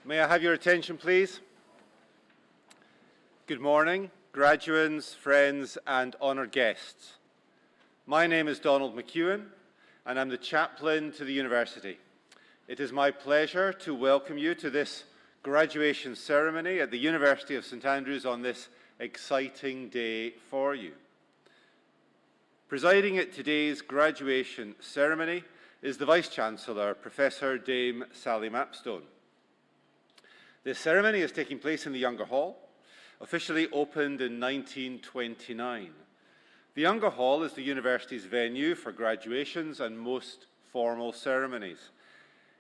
May I have your attention, please? Good morning, graduates, friends, and honoured guests. My name is Donald McEwen, and I'm the chaplain to the university. It is my pleasure to welcome you to this graduation ceremony at the University of St Andrews on this exciting day for you. Presiding at today's graduation ceremony is the Vice-Chancellor, Professor Dame Sally Mapstone. This ceremony is taking place in the Younger Hall, officially opened in 1929. The Younger Hall is the university's venue for graduations and most formal ceremonies.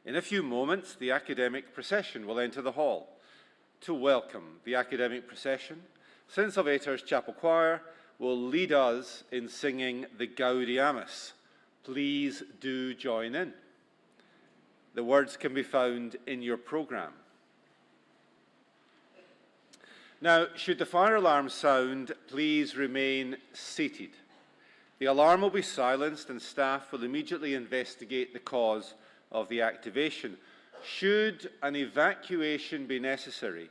In a few moments, the academic procession will enter the hall. To welcome the academic procession, St Salvator's Chapel Choir will lead us in singing the Gaudiamus. Please do join in. The words can be found in your programme. Now, should the fire alarm sound, please remain seated. The alarm will be silenced and staff will immediately investigate the cause of the activation. Should an evacuation be necessary,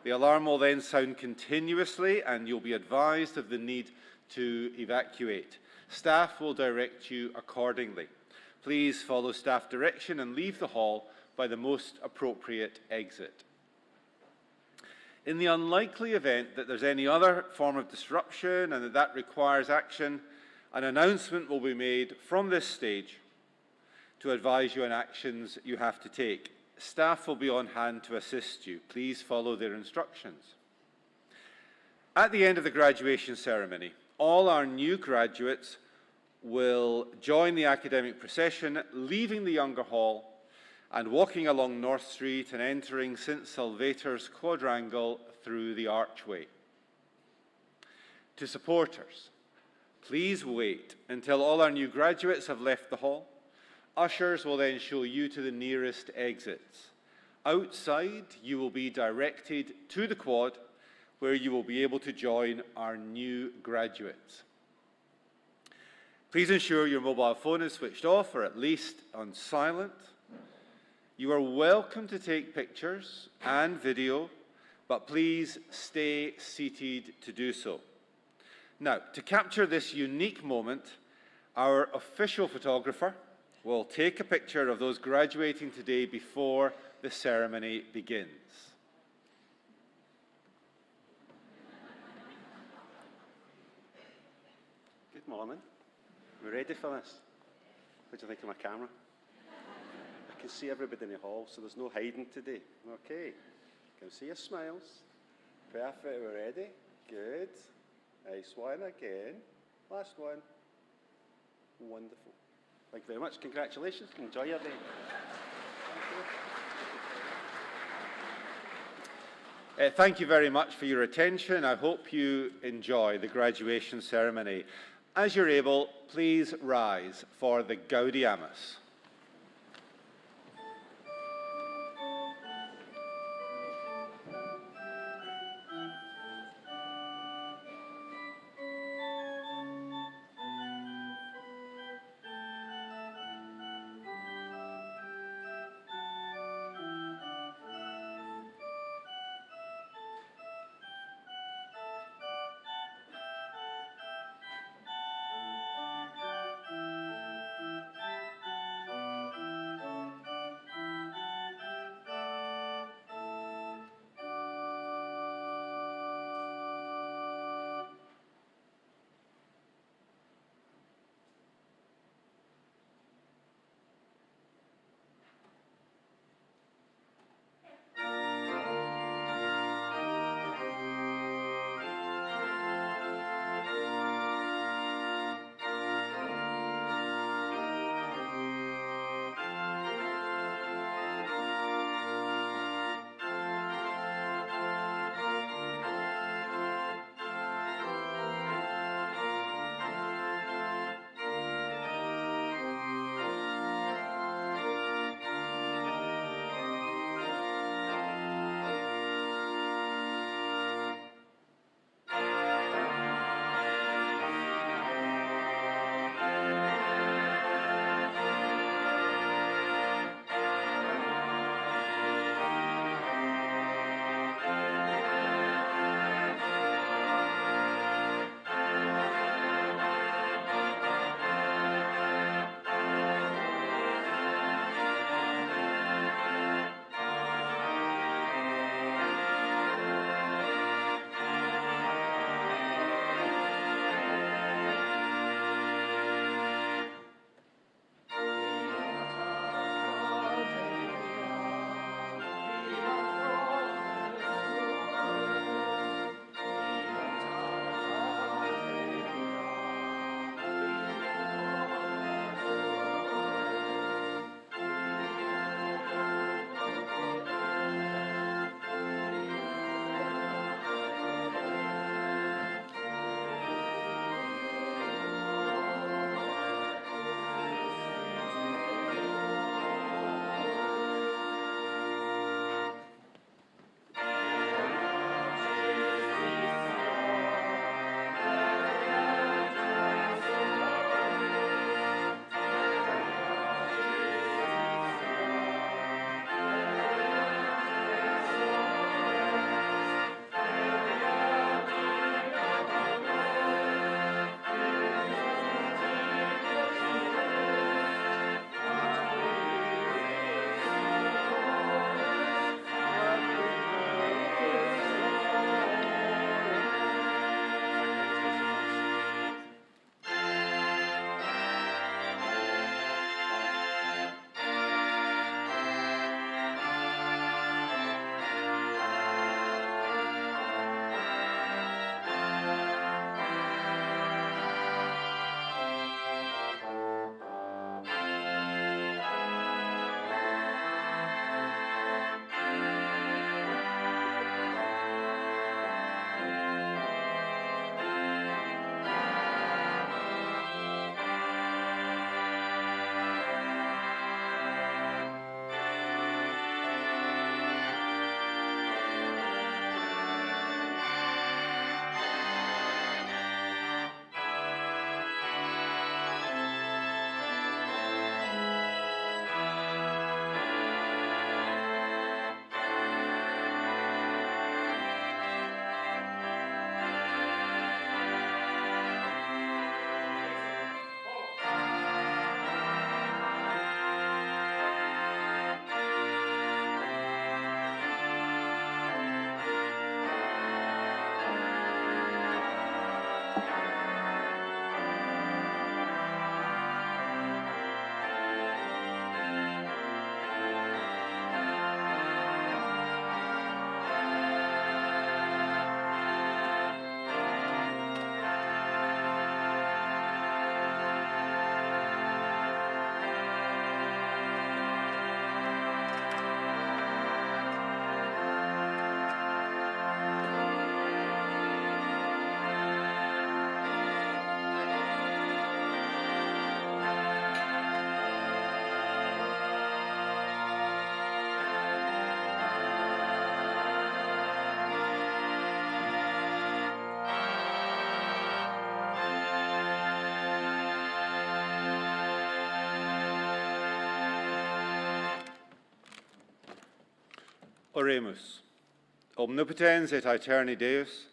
the alarm will then sound continuously and you'll be advised of the need to evacuate. Staff will direct you accordingly. Please follow staff direction and leave the hall by the most appropriate exit. In the unlikely event that there's any other form of disruption and that requires action, an announcement will be made from this stage to advise you on actions you have to take. Staff will be on hand to assist you. Please follow their instructions. At the end of the graduation ceremony, all our new graduates will join the academic procession, leaving the Younger Hall and walking along North Street and entering St Salvator's quadrangle through the archway. To supporters, please wait until all our new graduates have left the hall. Ushers will then show you to the nearest exits. Outside, you will be directed to the quad, where you will be able to join our new graduates. Please ensure your mobile phone is switched off or at least on silent. You are welcome to take pictures and video, but please stay seated to do so. Now, to capture this unique moment, our official photographer will take a picture of those graduating today before the ceremony begins. Good morning. We're ready for this. What do you think of my camera? I can see everybody in the hall, so there's no hiding today. Okay. Can see your smiles. Perfect. We're ready. Good. Nice one again. Last one. Wonderful. Thank you very much. Congratulations. Enjoy your day. Thank you very much for your attention. I hope you enjoy the graduation ceremony. As you're able, please rise for the Gaudiamus. Oremus. Omnipotens et aeterni Deus,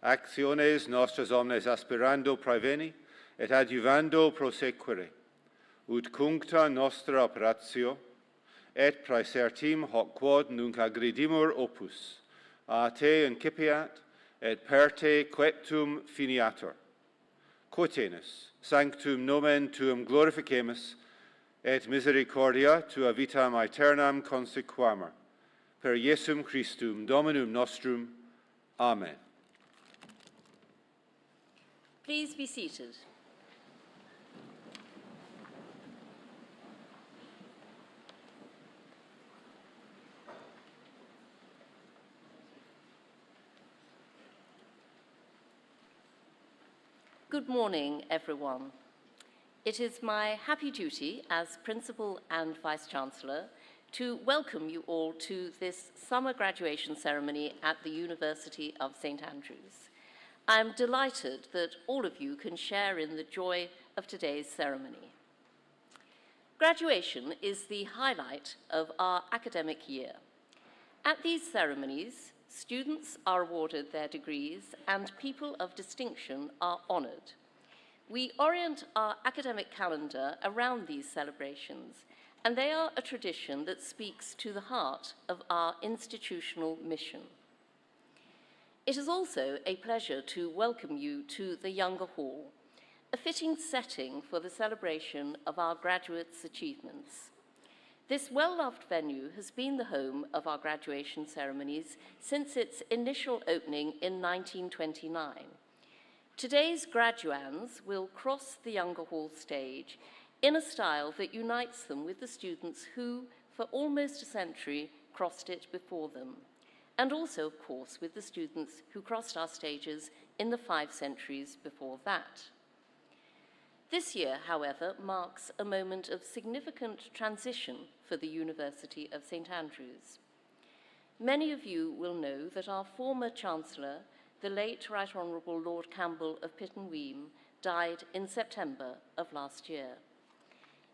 actiones nostras omnes aspirando praeveni, et adjuvando prosequere, ut cuncta nostra operatio, et praesertim hoc quod nunc agredimur opus, a te incipiat, et per te queptum finiatur. Quotenus, sanctum nomen tuum glorificemus, et misericordia tua vitam aeternam consequamur. Per Iesum Christum, Dominum nostrum. Amen. Please be seated. Good morning, everyone. It is my happy duty as Principal and Vice-Chancellor to welcome you all to this summer graduation ceremony at the University of St. Andrews. I'm delighted that all of you can share in the joy of today's ceremony. Graduation is the highlight of our academic year. At these ceremonies, students are awarded their degrees and people of distinction are honoured. We orient our academic calendar around these celebrations, and they are a tradition that speaks to the heart of our institutional mission. It is also a pleasure to welcome you to the Younger Hall, a fitting setting for the celebration of our graduates' achievements. This well-loved venue has been the home of our graduation ceremonies since its initial opening in 1929. Today's graduands will cross the Younger Hall stage in a style that unites them with the students who, for almost a century, crossed it before them, and also, of course, with the students who crossed our stages in the 5 centuries before that. This year, however, marks a moment of significant transition for the University of St. Andrews. Many of you will know that our former Chancellor, the late Right Honourable Lord Campbell of Pittenweem, died in September of last year.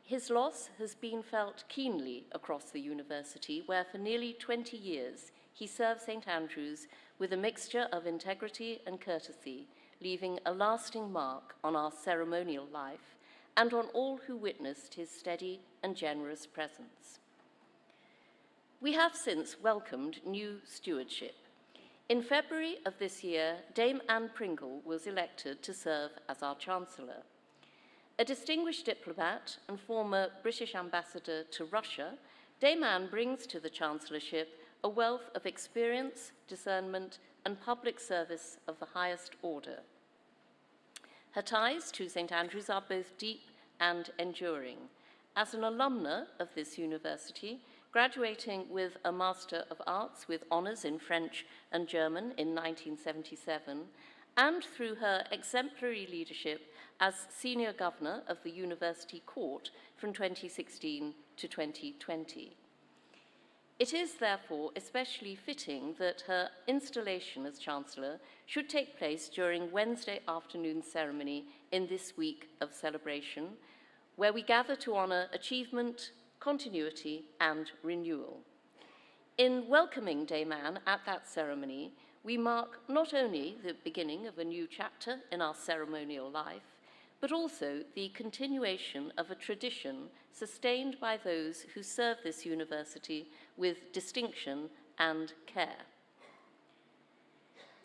His loss has been felt keenly across the university, where for nearly 20 years he served St. Andrews with a mixture of integrity and courtesy, leaving a lasting mark on our ceremonial life and on all who witnessed his steady and generous presence. We have since welcomed new stewardship. In February of this year, Dame Anne Pringle was elected to serve as our Chancellor. A distinguished diplomat and former British ambassador to Russia, Dame Anne brings to the Chancellorship a wealth of experience, discernment, and public service of the highest order. Her ties to St. Andrews are both deep and enduring. As an alumna of this university, graduating with a Master of Arts with honours in French and German in 1977, and through her exemplary leadership as Senior Governor of the University Court from 2016 to 2020. It is therefore especially fitting that her installation as Chancellor should take place during Wednesday afternoon's ceremony in this week of celebration, where we gather to honour achievement, continuity and renewal. In welcoming Dame Anne at that ceremony, we mark not only the beginning of a new chapter in our ceremonial life, but also the continuation of a tradition sustained by those who serve this university with distinction and care.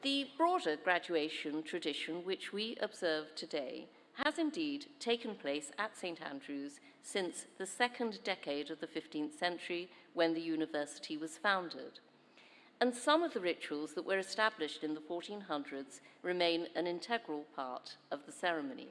The broader graduation tradition which we observe today has indeed taken place at St. Andrews since the second decade of the 15th century, when the university was founded. And some of the rituals that were established in the 1400s remain an integral part of the ceremony.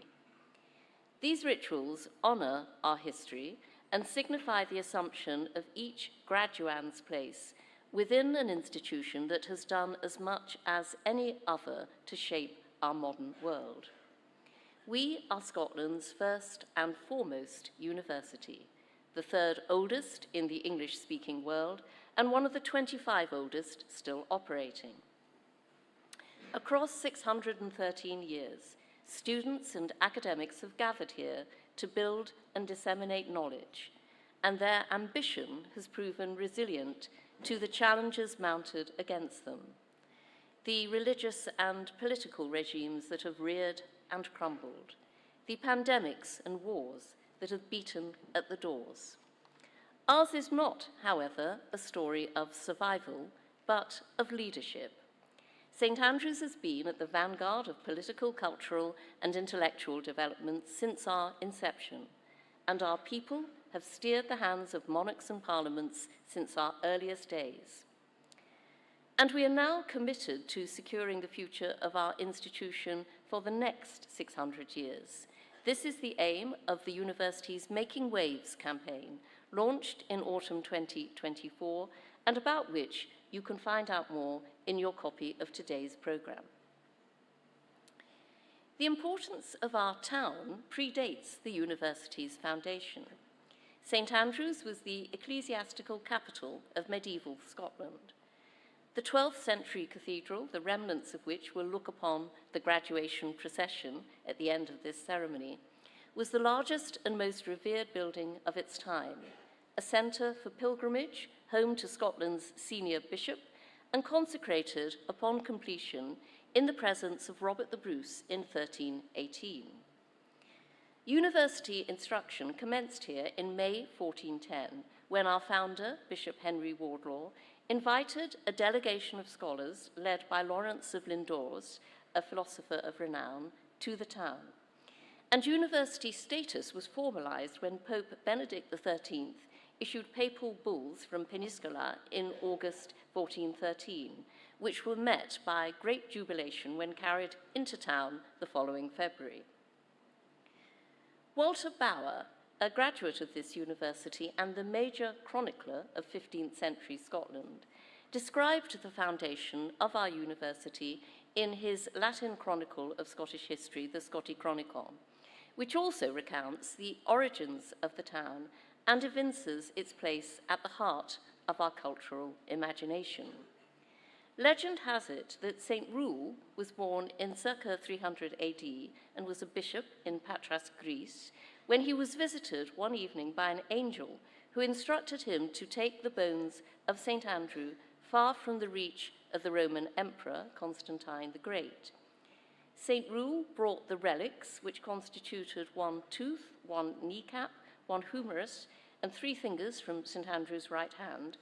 These rituals honour our history and signify the assumption of each graduand's place within an institution that has done as much as any other to shape our modern world. We are Scotland's first and foremost university, the third oldest in the English-speaking world, and one of the 25 oldest still operating. Across 613 years, students and academics have gathered here to build and disseminate knowledge, and their ambition has proven resilient to the challenges mounted against them, the religious and political regimes that have reared and crumbled, the pandemics and wars that have beaten at the doors. Ours is not, however, a story of survival, but of leadership. St. Andrews has been at the vanguard of political, cultural, and intellectual development since our inception, and our people have steered the hands of monarchs and parliaments since our earliest days. And we are now committed to securing the future of our institution for the next 600 years. This is the aim of the university's Making Waves campaign, launched in autumn 2024, and about which you can find out more in your copy of today's programme. The importance of our town predates the university's foundation. St. Andrews was the ecclesiastical capital of medieval Scotland. The 12th century cathedral, the remnants of which will look upon the graduation procession at the end of this ceremony, was the largest and most revered building of its time, a centre for pilgrimage, home to Scotland's senior bishop, and consecrated upon completion in the presence of Robert the Bruce in 1318. University instruction commenced here in May 1410, when our founder, Bishop Henry Wardlaw, invited a delegation of scholars led by Lawrence of Lindores, a philosopher of renown, to the town. And university status was formalised when Pope Benedict XIII issued papal bulls from Peniscola in August 1413, which were met by great jubilation when carried into town the following February. Walter Bower, a graduate of this university and the major chronicler of 15th century Scotland, described the foundation of our university in his Latin chronicle of Scottish history, the Scotti Chronicon, which also recounts the origins of the town and evinces its place at the heart of our cultural imagination. Legend has it that St. Rule was born in circa 300 AD and was a bishop in Patras, Greece, when he was visited one evening by an angel who instructed him to take the bones of St. Andrew far from the reach of the Roman Emperor, Constantine the Great. St. Rule brought the relics, which constituted one tooth, one kneecap, one humerus, and 3 fingers from St. Andrew's right hand,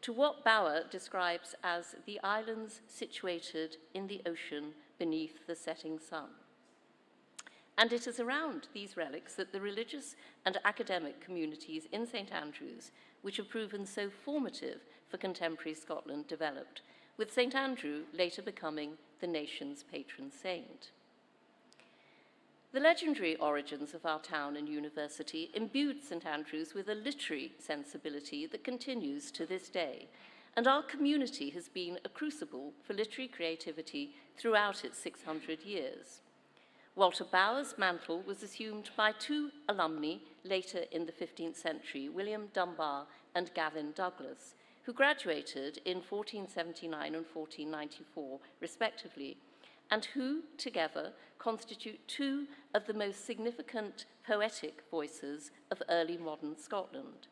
to what Bower describes as the islands situated in the ocean beneath the setting sun. And it is around these relics that the religious and academic communities in St. Andrews, which have proven so formative for contemporary Scotland, developed, with St. Andrew later becoming the nation's patron saint. The legendary origins of our town and university imbued St. Andrews with a literary sensibility that continues to this day, and our community has been a crucible for literary creativity throughout its 600 years. Walter Bower's mantle was assumed by 2 alumni later in the 15th century, William Dunbar and Gavin Douglas, who graduated in 1479 and 1494, respectively, and who, together, constitute 2 of the most significant poetic voices of early modern Scotland.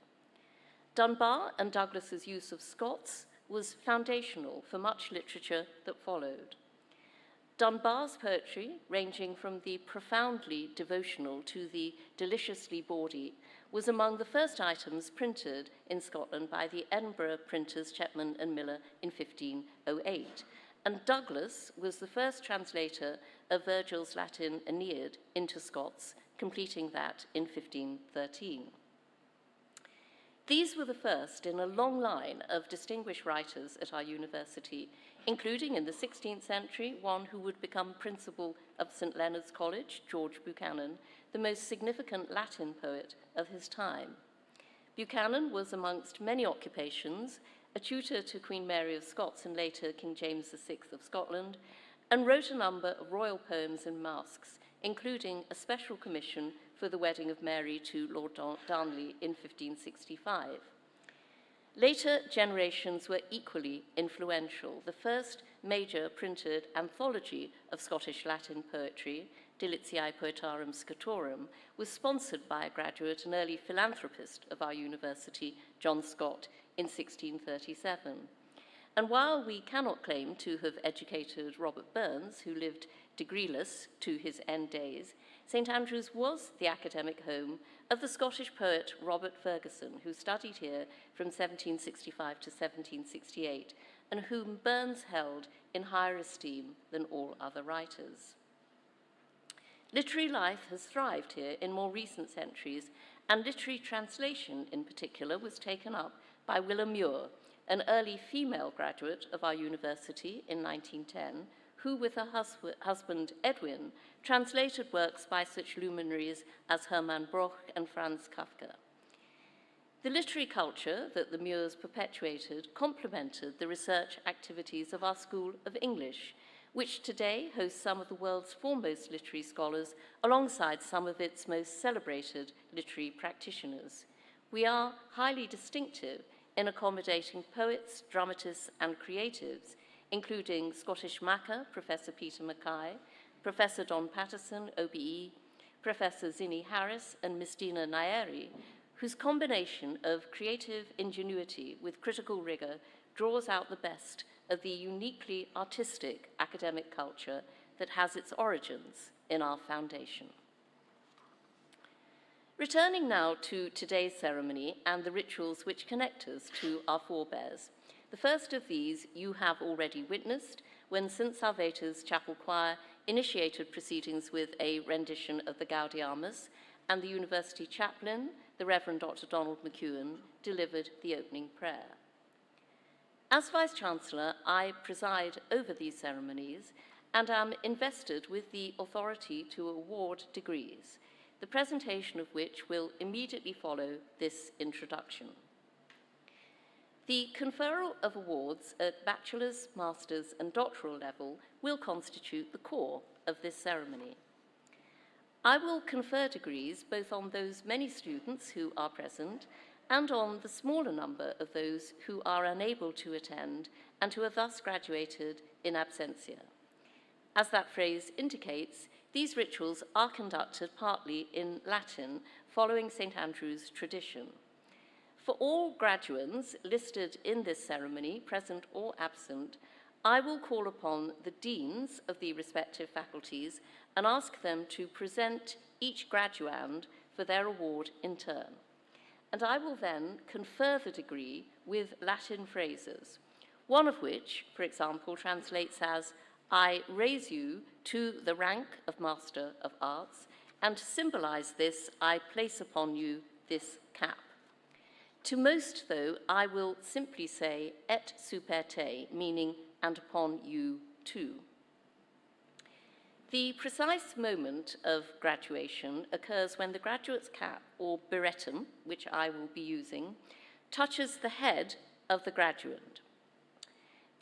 Dunbar and Douglas's use of Scots was foundational for much literature that followed. Dunbar's poetry, ranging from the profoundly devotional to the deliciously bawdy, was among the first items printed in Scotland by the Edinburgh printers Chapman and Miller in 1508, and Douglas was the first translator of Virgil's Latin Aeneid into Scots, completing that in 1513. These were the first in a long line of distinguished writers at our university, including in the 16th century one who would become principal of St. Leonard's College, George Buchanan, the most significant Latin poet of his time. Buchanan was, amongst many occupations, a tutor to Queen Mary of Scots and later King James VI of Scotland, and wrote a number of royal poems and masques, including a special commission for the wedding of Mary to Lord Darnley in 1565. Later generations were equally influential. The first major printed anthology of Scottish Latin poetry, Dilitiae Poetarum Scotorum, was sponsored by a graduate and early philanthropist of our university, John Scott, in 1637. And while we cannot claim to have educated Robert Burns, who lived degreeless to his end days, St Andrews was the academic home of the Scottish poet Robert Fergusson, who studied here from 1765 to 1768, and whom Burns held in higher esteem than all other writers. Literary life has thrived here in more recent centuries, and literary translation in particular was taken up by Willa Muir, an early female graduate of our university in 1910, who, with her husband Edwin, translated works by such luminaries as Hermann Broch and Franz Kafka. The literary culture that the Muirs perpetuated complemented the research activities of our School of English, which today hosts some of the world's foremost literary scholars alongside some of its most celebrated literary practitioners. We are highly distinctive in accommodating poets, dramatists, and creatives, including Scottish Macker, Professor Peter Mackay, Professor Don Patterson, OBE, Professor Zinni Harris, and Miss Dina Naeri, whose combination of creative ingenuity with critical rigor draws out the best of the uniquely artistic academic culture that has its origins in our foundation. Returning now to today's ceremony and the rituals which connect us to our forebears. The first of these you have already witnessed when St. Salvator's Chapel Choir initiated proceedings with a rendition of the Gaudeamus, and the University Chaplain, the Reverend Dr. Donald McEwen, delivered the opening prayer. As Vice-Chancellor, I preside over these ceremonies and am invested with the authority to award degrees, the presentation of which will immediately follow this introduction. The conferral of awards at bachelor's, master's, and doctoral level will constitute the core of this ceremony. I will confer degrees both on those many students who are present and on the smaller number of those who are unable to attend and who are thus graduated in absentia. As that phrase indicates, these rituals are conducted partly in Latin, following St. Andrew's tradition. For all graduands listed in this ceremony, present or absent, I will call upon the deans of the respective faculties and ask them to present each graduand for their award in turn. And I will then confer the degree with Latin phrases, one of which, for example, translates as, "I raise you to the rank of Master of Arts, and to symbolize this, I place upon you this cap." To most, though, I will simply say, "Et super te," meaning, "and upon you too." The precise moment of graduation occurs when the graduate's cap, or birrettum, which I will be using, touches the head of the graduand.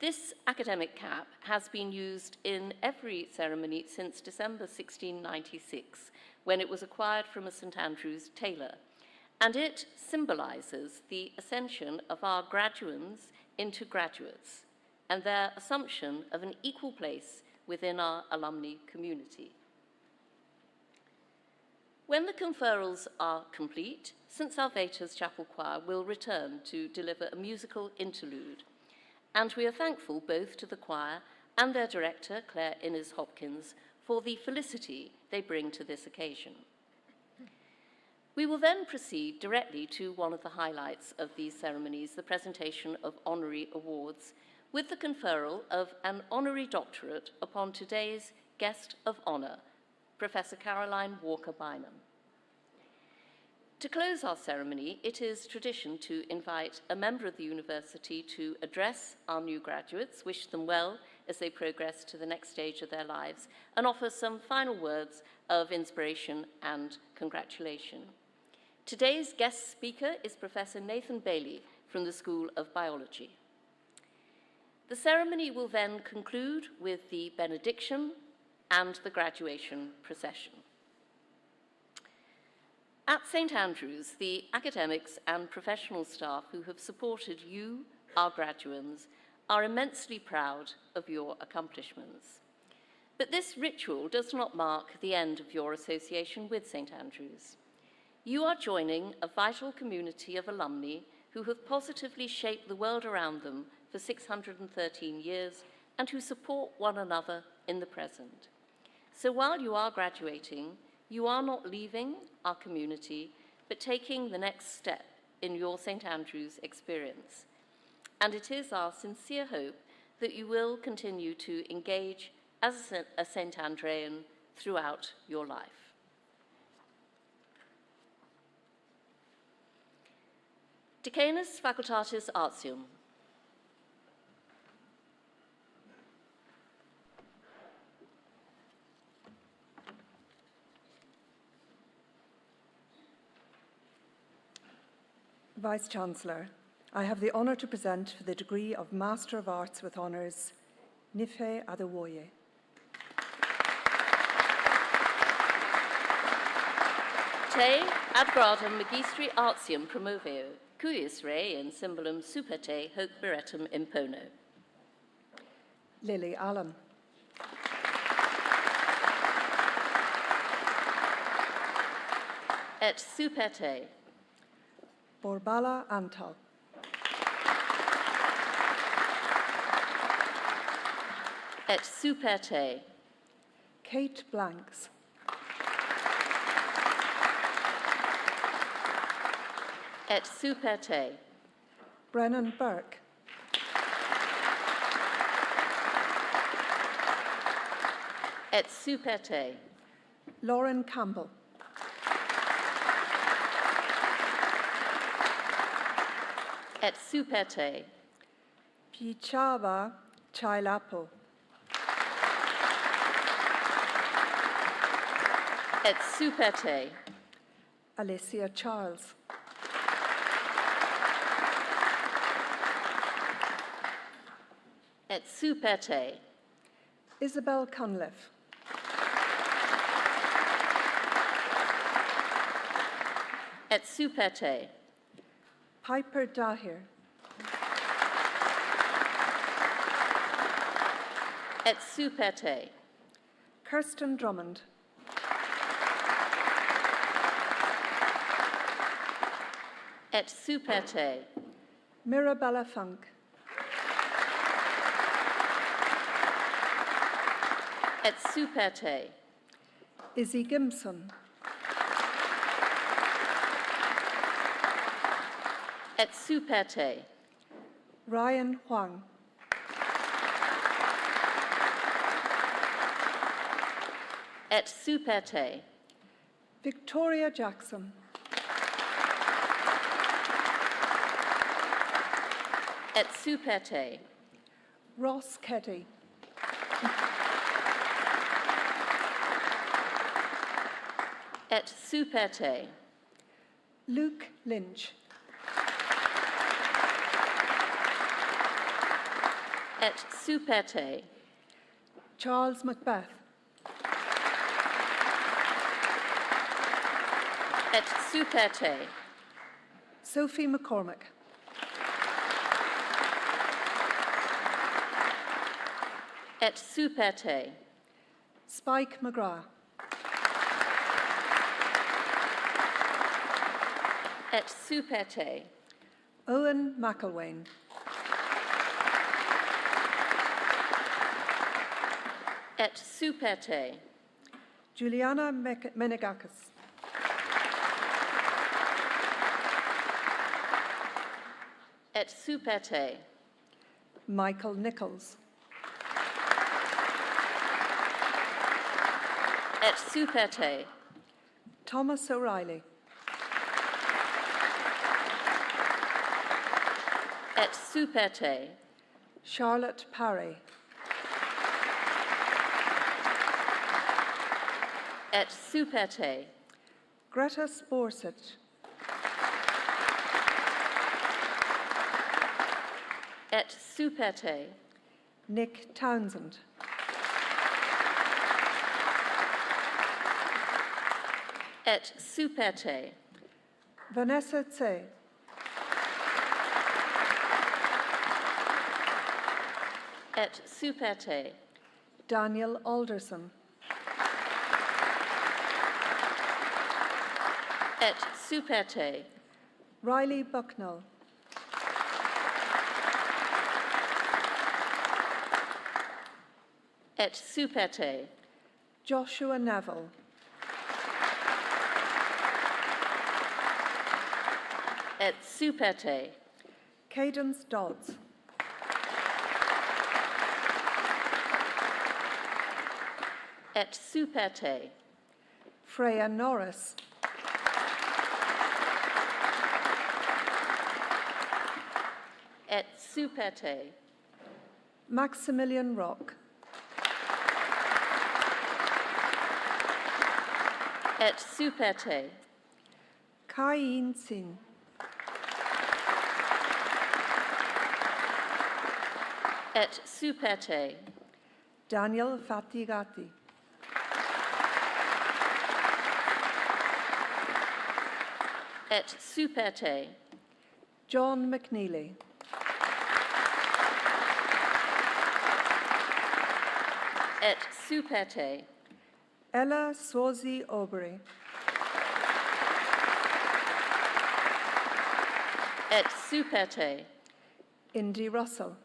This academic cap has been used in every ceremony since December 1696, when it was acquired from a St. Andrew's tailor, and it symbolizes the ascension of our graduands into graduates and their assumption of an equal place within our alumni community. When the conferrals are complete, St. Salvator's Chapel Choir will return to deliver a musical interlude, and we are thankful both to the choir and their director, Claire Innes-Hopkins, for the felicity they bring to this occasion. We will then proceed directly to one of the highlights of these ceremonies, the presentation of honorary awards, with the conferral of an honorary doctorate upon today's guest of honor, Professor Caroline Walker-Bynum. To close our ceremony, it is tradition to invite a member of the university to address our new graduates, wish them well as they progress to the next stage of their lives, and offer some final words of inspiration and congratulation. Today's guest speaker is Professor Nathan Bailey from the School of Biology. The ceremony will then conclude with the benediction and the graduation procession. At St. Andrews, the academics and professional staff who have supported you, our graduands, are immensely proud of your accomplishments. But this ritual does not mark the end of your association with St. Andrews. You are joining a vital community of alumni who have positively shaped the world around them for 613 years and who support one another in the present. So while you are graduating, you are not leaving our community, but taking the next step in your St. Andrews experience. And it is our sincere hope that you will continue to engage as a St. Andrean throughout your life. Decanus Facultatis Artium. Vice-Chancellor, I have the honour to present for the degree of Master of Arts with Honours, Nife Adewoye. Te ad gradum magistri artium promoveo, cuius rei in symbolum super te hoc beretum impono. Lily Allen. Et super te. Borbala Antal. Et super te. Kate Blanks. Et super te. Brennan Burke. Et super te. Lauren Campbell. Et super te. Pichava Chailapo. Et super te. Alicia Charles. Et super te. Isabel Cunliffe. Et super te. Piper Dahir. Et super te. Kirsten Drummond. Et super te. Mirabella Funk. Et super te. Izzy Gimson. Et super te. Ryan Huang. Et super te. Victoria Jackson. Et super te. Ross Keddy. Et super te. Luke Lynch. Et super te. Charles Macbeth. Et super te. Sophie McCormick. Et super te. Spike McGrath. Et super te. Owen McElwain. Et super te. Juliana Menegakis. Et super te. Michael Nichols. Et super te. Thomas O'Reilly. Et super te. Charlotte Parry. Et super te. Greta Sporsic. Et super te. Nick Townsend. Et super te. Vanessa Tse. Et super te. Daniel Alderson. Et Superte. Riley Bucknell. Et Superte. Joshua Neville. Et Superte. Cadence Dodds. Et Superte. Freya Norris. Et Superte. Maximilian Rock. Et Superte. Kai Sin. Et Superte. Daniel Fatigati. Et Superte. John McNeely. Et Superte. Ella Swazi Aubrey. Et Superte. Indy Russell.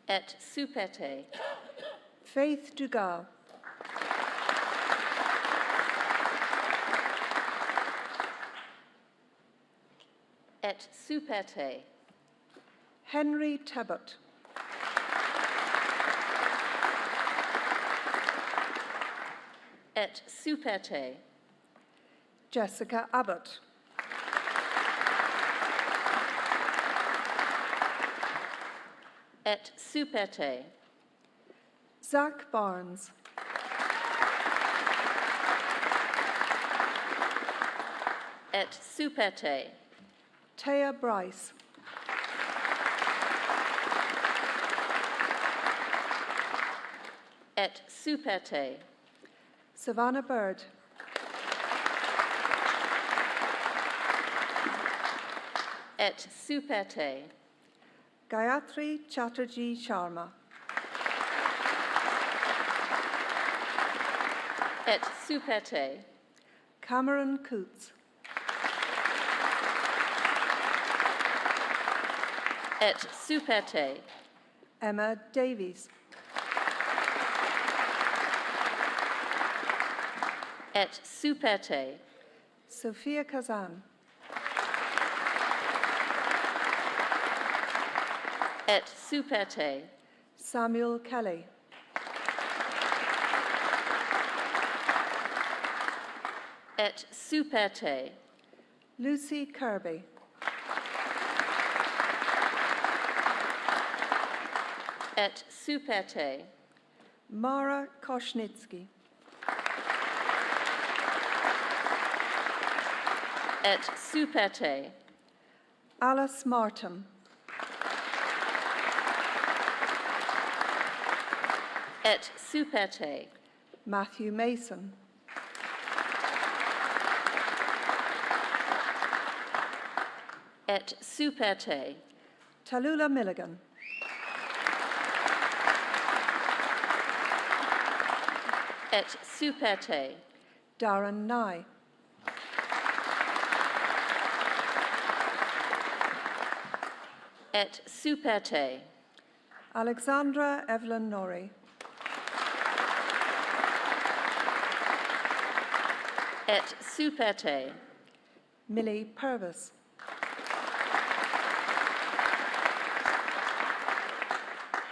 Et Superte. Faith Dugal. Et Superte. Henry Tebbott. Et Superte. Jessica Abbott. Et Superte. Zach Barnes. Et Superte. Taya Bryce. Et Superte. Savannah Bird. Et Superte. Gayatri Chatterjee Sharma. Et Superte. Cameron Coots. Et Superte. Emma Davies. Et Superte. Sophia Kazan. Et Superte. Samuel Kelly. Et Superte. Lucy Kirby. Et Superte. Mara Koshnitsky. Et Superte. Alice Martin. Et Superte. Matthew Mason. Et Superte. Tallulah Milligan. Et Superte. Darren Nye. Et Superte. Alexandra Evelyn Norrie. Et Superte. Millie Purvis.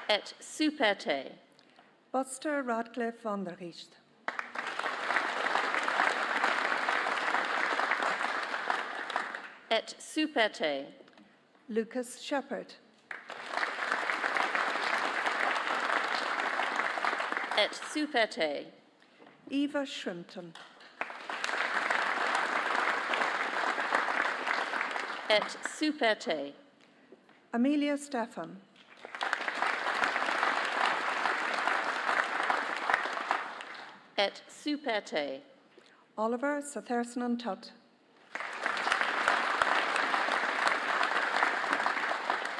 Et Superte. Buster Radcliffe van der Giest. Et Superte. Lucas Shepherd. Et Superte. Eva Shrimpton. Et Superte. Amelia Stefan. Et Superte. Oliver Satherson Tutt.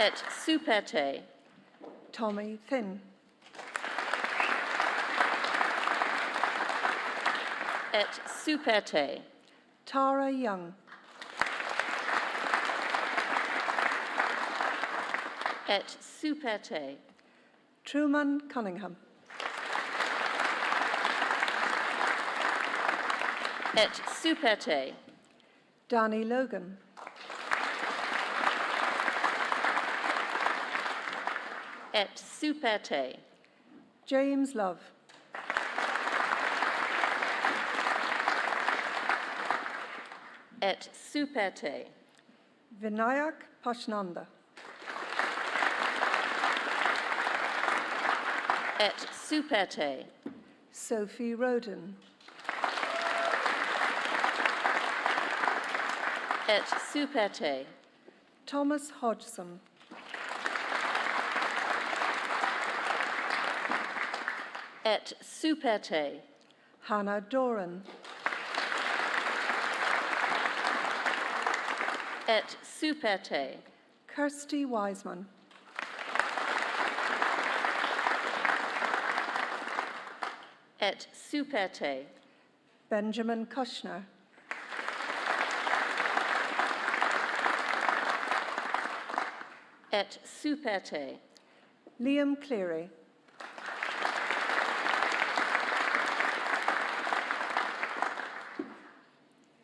Et super te. Tommy Thin. Et super te. Tara Young. Et super te. Truman Cunningham. Et super te. Danny Logan. Et super te. James Love. Et super te. Vinayak Pashnanda. Et super te. Sophie Roden. Et super te. Thomas Hodgson. Et super te. Hannah Doran. Et super te. Kirsty Wiseman. Et super te. Benjamin Kushner. Et super te. Liam Cleary.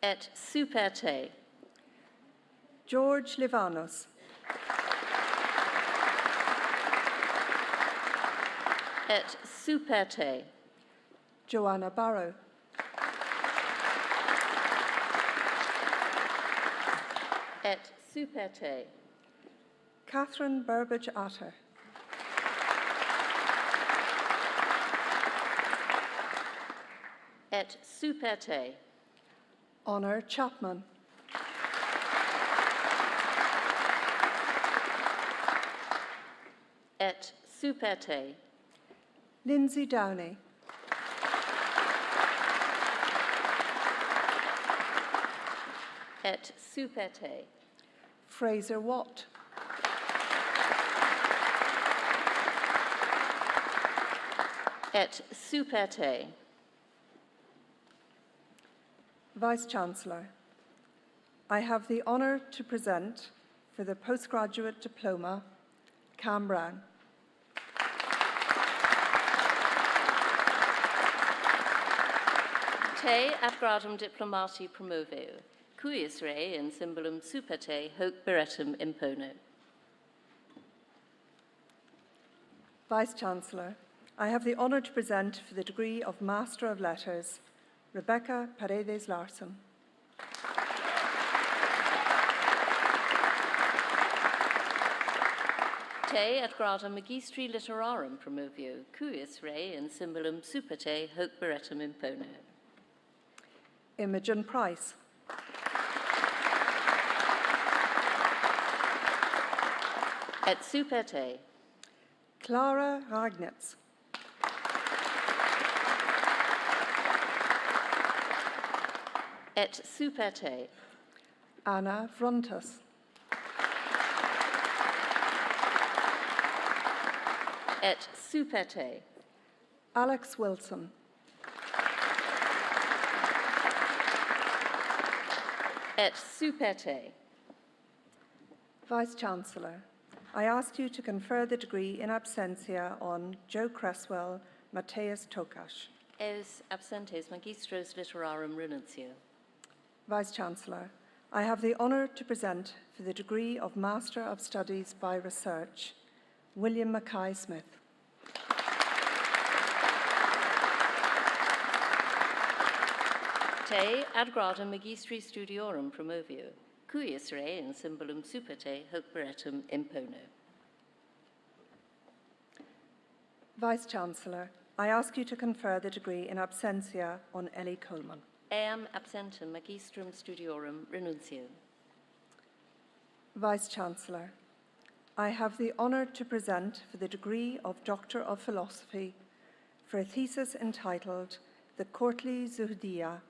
Et super te. George Livanos. Et super te. Joanna Barrow. Et super te. Catherine Burbage Otter. Et super te. Honor Chapman. Et super te. Lindsay Downey. Et super te. Fraser Watt. Et super te. Vice-Chancellor, I have the honour to present for the postgraduate diploma, Cam Brown. Te ad gradum diplomati promoveo, cuius rei in symbolum super te hoc beretum impono. Vice-Chancellor, I have the honour to present for the degree of Master of Letters, Rebecca Paredes Larson. Te ad gradum magistri literarum promovio, cuius rei in symbolum super te hoc beretum impono. Imogen Price. Et super te. Clara Ragnitz. Et super te. Anna Frontas. Et super te. Alex Wilson. Et super te. Vice-Chancellor, I ask you to confer the degree in absentia on Joe Cresswell, Mateus Tokash. Eus absentes magistros literarum renuncio. Vice-Chancellor, I have the honour to present for the degree of Master of Studies by Research, William Mackay-Smith. Te ad gradum magistri studiorum promovio, cuius rei in symbolum super te hoc beretum impono. Vice-Chancellor, I ask you to confer the degree in absentia on Ellie Coleman. Eam absentem magistrum studiorum renuncio. Vice-Chancellor, I have the honour to present for the degree of Doctor of Philosophy for a thesis entitled The Courtly Zuhdiya,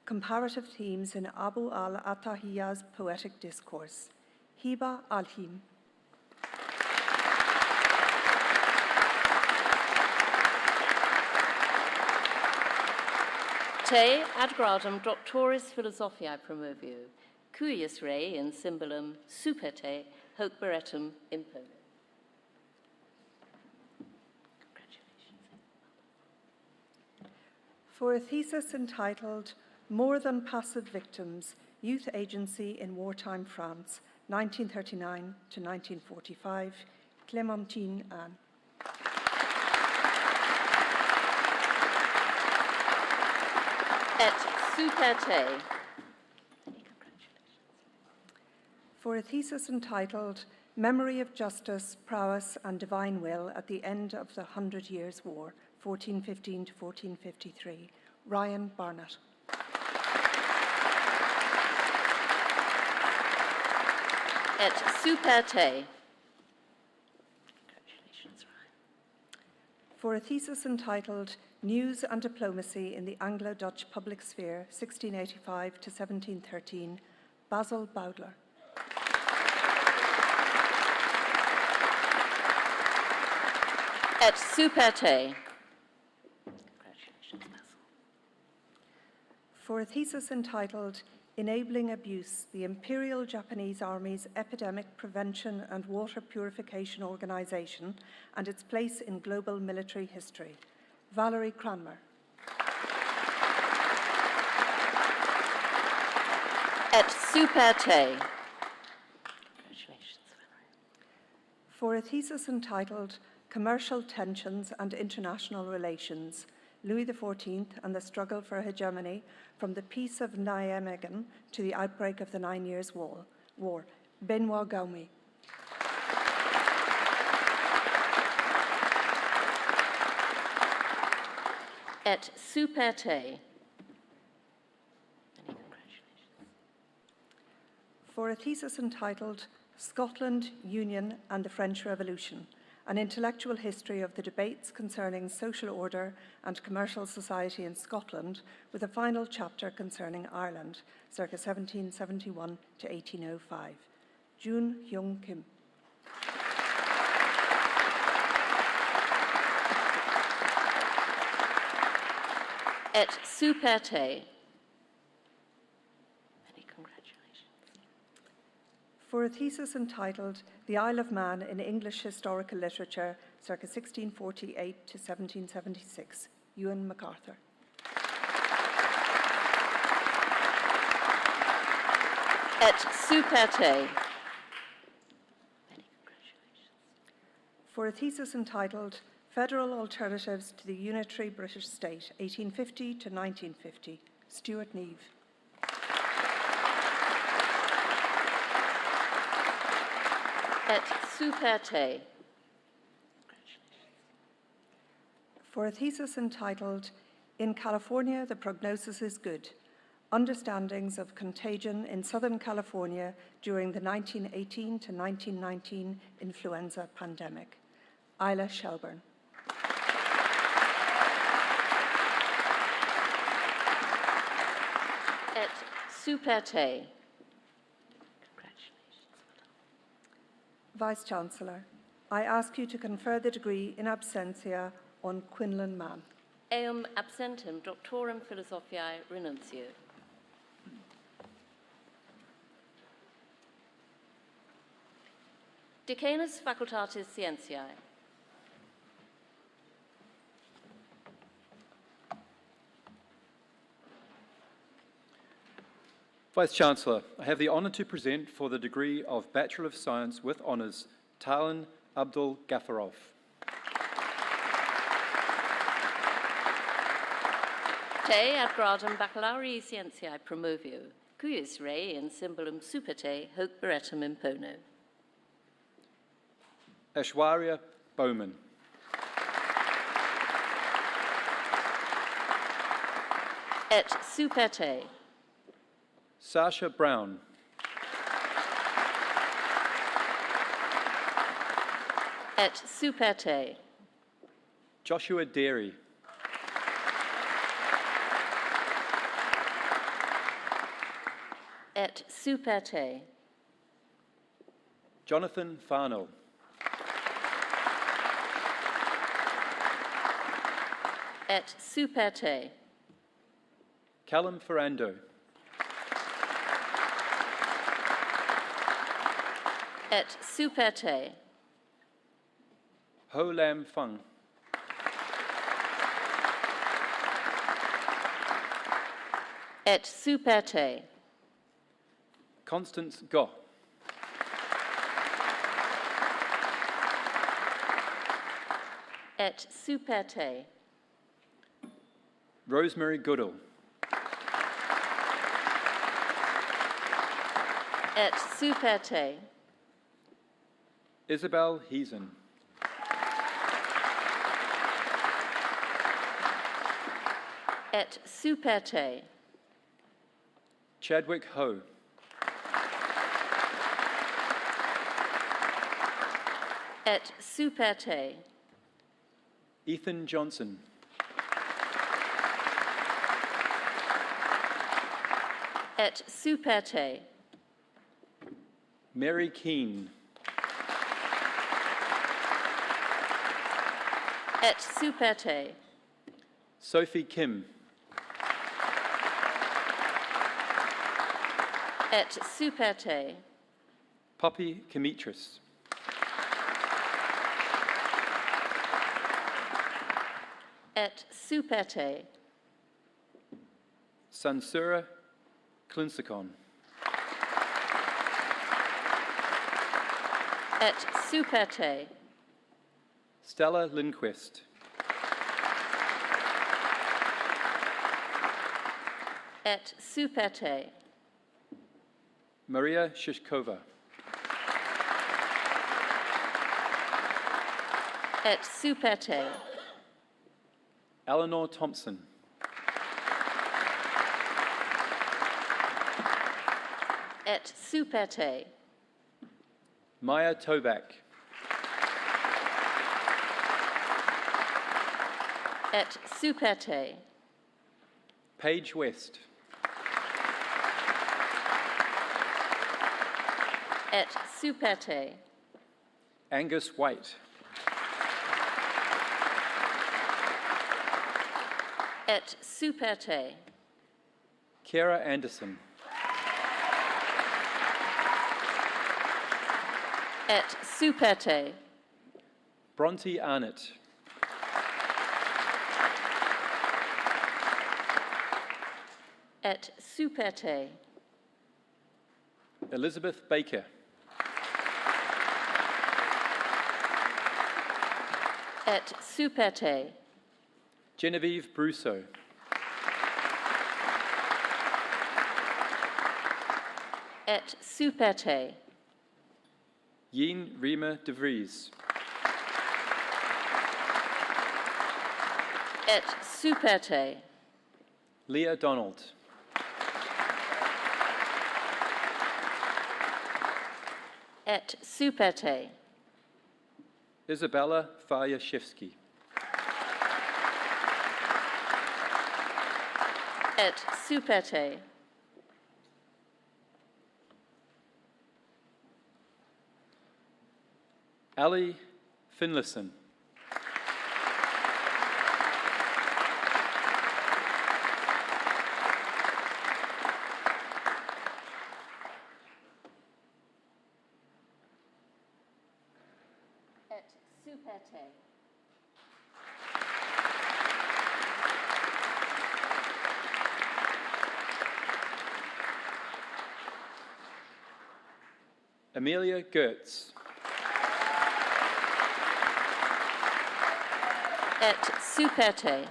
Comparative Themes in Abu al-Attahiyya's Poetic Discourse, Hiba al-Him. Te ad gradum doctoris philosophiae promovio, cuius rei in symbolum super te hoc beretum impone. For a thesis entitled More Than Passive Victims, Youth Agency in Wartime France, 1939 to 1945, Clémentine Anne. Et super te. For a thesis entitled Memory of Justice, Prowess and Divine Will at the End of the 100 Years' War, 1415 to 1453, Ryan Barnett. Et super te. Congratulations, Ryan. For a thesis entitled News and Diplomacy in the Anglo-Dutch Public Sphere, 1685 to 1713, Basil Bowdler. Et super te. Congratulations, Basil. For a thesis entitled Enabling Abuse, the Imperial Japanese Army's Epidemic Prevention and Water Purification Organization and its place in global military history, Valerie Cranmer. Et super te. Congratulations, Valerie. For a thesis entitled Commercial Tensions and International Relations, Louis XIV and the Struggle for Hegemony from the Peace of Nijmegen to the outbreak of the 9 Years' War, Benoit Gaumi. Et super te. Many congratulations. For a thesis entitled Scotland, Union and the French Revolution, an intellectual history of the debates concerning social order and commercial society in Scotland, with a final chapter concerning Ireland, circa 1771 to 1805. June Hyung Kim. Et super te. Many congratulations. For a thesis entitled The Isle of Man in English Historical Literature, circa 1648 to 1776, Ewan MacArthur. Et super te. Many congratulations. For a thesis entitled Federal Alternatives to the Unitary British State, 1850 to 1950, Stuart Neave. Et super te. For a thesis entitled In California, the Prognosis is Good, Understandings of Contagion in Southern California during the 1918 to 1919 Influenza Pandemic, Isla Shelburne. Et super te. Vice-Chancellor, I ask you to confer the degree in absentia on Quinlan Mann. Eum absentem doctorum philosophiae renuncio. Decanus Facultatis Scientiae. Vice-Chancellor, I have the honour to present for the degree of Bachelor of Science with Honours, Talan Abdul Ghafarov. Te ad gradum baccalaureae scientiae promovio, cuius rei in symbolum super te hoc beretum impono. Ashwarya Bowman. Et super te. Sasha Brown. Et super te. Joshua Derry. Et super te. Jonathan Farnell. Et super te. Callum Ferrando. Et Superte. Ho Lam Fung. Et Superte. Constance Goh. Et Superte. Rosemary Goodall. Et Superte. Isabel Heason. Et Superte. Chadwick Ho. Et Superte. Ethan Johnson. Et Superte. Mary Keane. Et Superte. Sophie Kim. Et Superte. Poppy Kimitris. Et Superte. Sansura Klinsakon. Et Superte. Stella Lindquist. Et Superte. Maria Shishkova. Et Superte. Eleanor Thompson. Et Superte. Maya Toback. Et Superte. Paige West. Et Superte. Angus White. Et Superte. Kiera Anderson. Et Superte. Bronte Arnott. Et Superte. Elizabeth Baker. Et Superte. Genevieve Brousseau. Et Superte. Yin Rima de Vries. Et Superte. Leah Donald. Et Superte. Isabella Fayashevsky. Et Superte. Ali Finlayson. Et Superte. Amelia Gertz. Et Superte.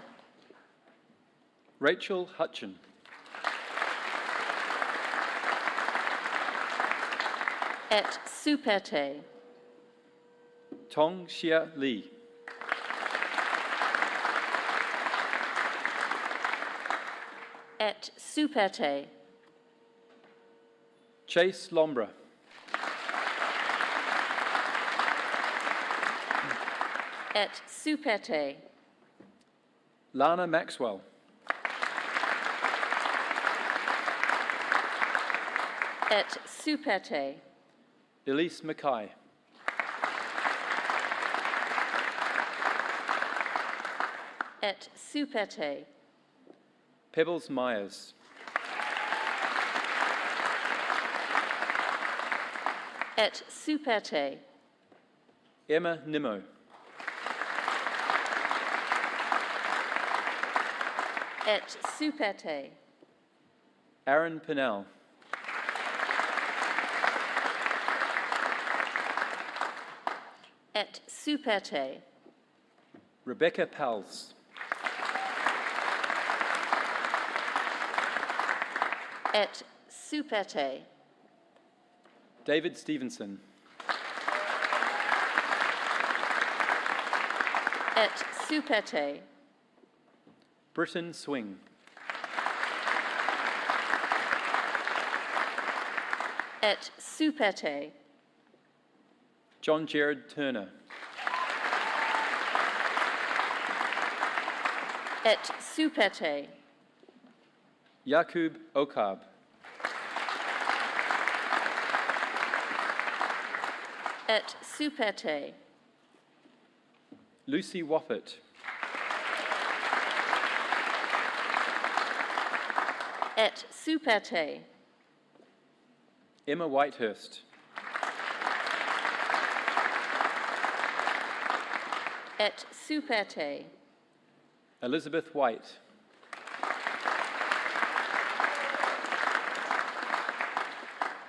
Rachel Hutchin. Et Superte. Tong Xia Li. Et Superte. Chase Lombra. Et Superte. Lana Maxwell. Et Superte. Elise Mackay. Et Superte. Pebbles Myers. Et Superte. Emma Nimmo. Et Superte. Aaron Pinnell. Et Superte. Rebecca Pals. Et Superte. David Stevenson. Et Superte. Britton Swing. Et Superte. John Jared Turner. Et Superte. Yakub Okab. Et Superte. Lucy Woppett. Et Superte. Emma Whitehurst. Et Superte. Elizabeth White.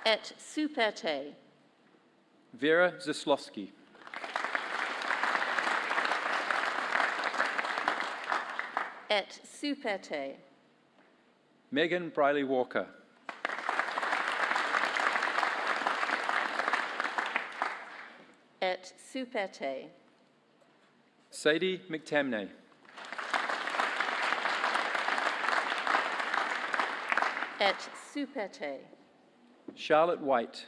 Et Superte. Vera Zaslowski. Et Superte. Megan Briley Walker. Et Superte. Sadie McTamney. Et Superte. Charlotte White.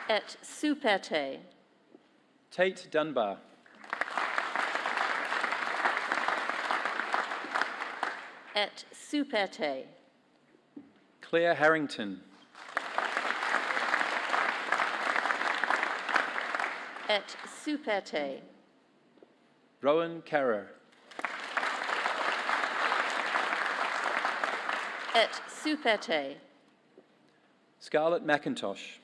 Et Superte. Tate Dunbar. Et Superte. Claire Harrington. Et Superte. Rowan Carrer. Et Superte. Scarlett McIntosh.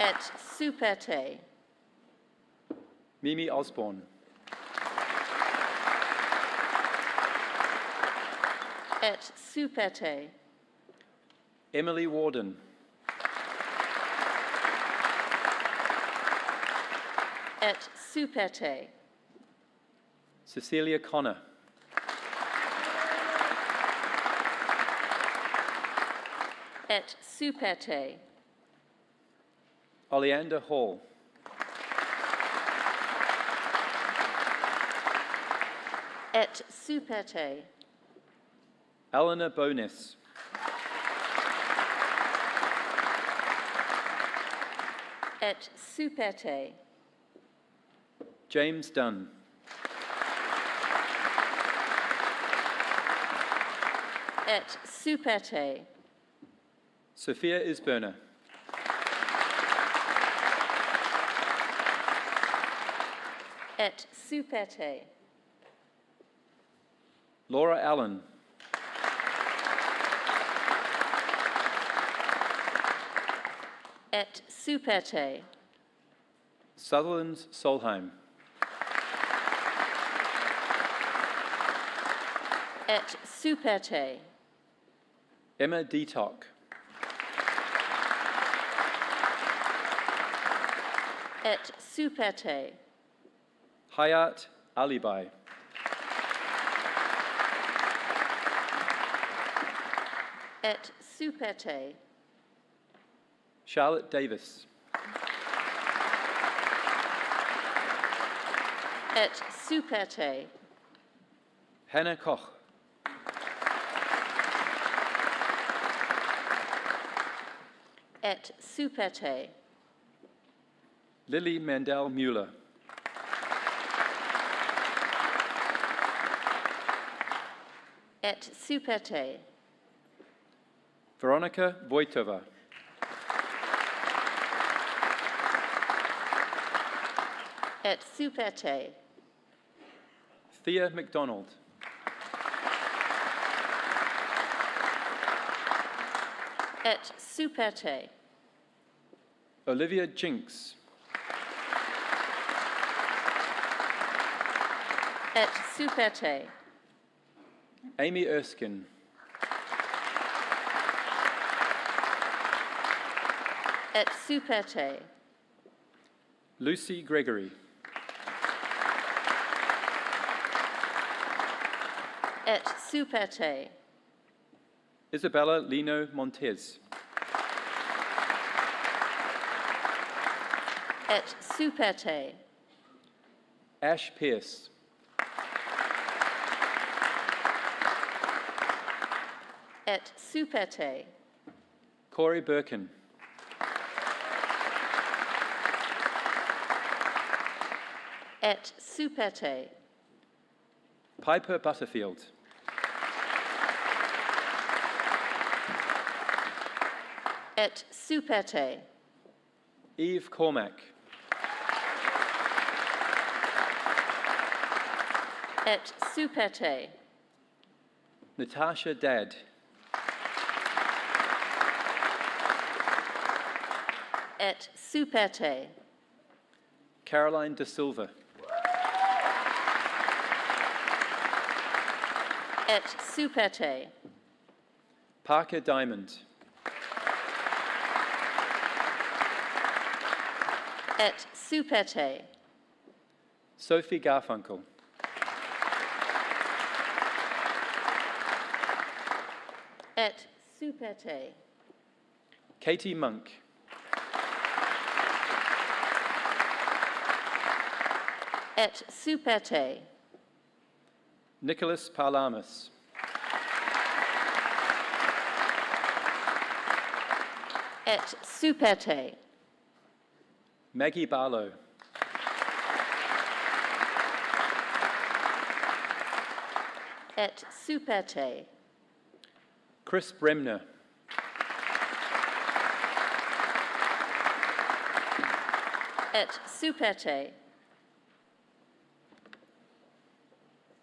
Et Superte. Mimi Osborne. Et Superte. Emily Warden. Et Superte. Cecilia Connor. Et Superte. Oleander Hall. Et Superte. Eleanor Bowness. Et Superte. James Dunn. Et Superte. Sophia Isberner. Et Superte. Laura Allen. Et Superte. Sutherland Solheim. Et Superte. Emma Detock. Et Superte. Hayat Alibai. Et Superte. Charlotte Davis. Et Superte. Hannah Koch. Et Superte. Lily Mandel Mueller. Et Superte. Veronica Voitova. Et Superte. Thea MacDonald. Et Superte. Olivia Jinks. Et Superte. Amy Erskine. Et Superte. Lucy Gregory. Et Superte. Isabella Lino Montez. Et Superte. Ash Pierce. Et Superte. Corey Birkin. Et Superte. Piper Butterfield. Et Superte. Eve Cormack. Et Superte. Natasha Dadd. Et Superte. Caroline De Silva. Et Superte. Parker Diamond. Et Superte. Sophie Garfunkel. Et Superte. Katie Monk. Et Superte. Nicholas Parlamas. Et Superte. Maggie Barlow. Et Superte. Chris Bremner. Et Superte.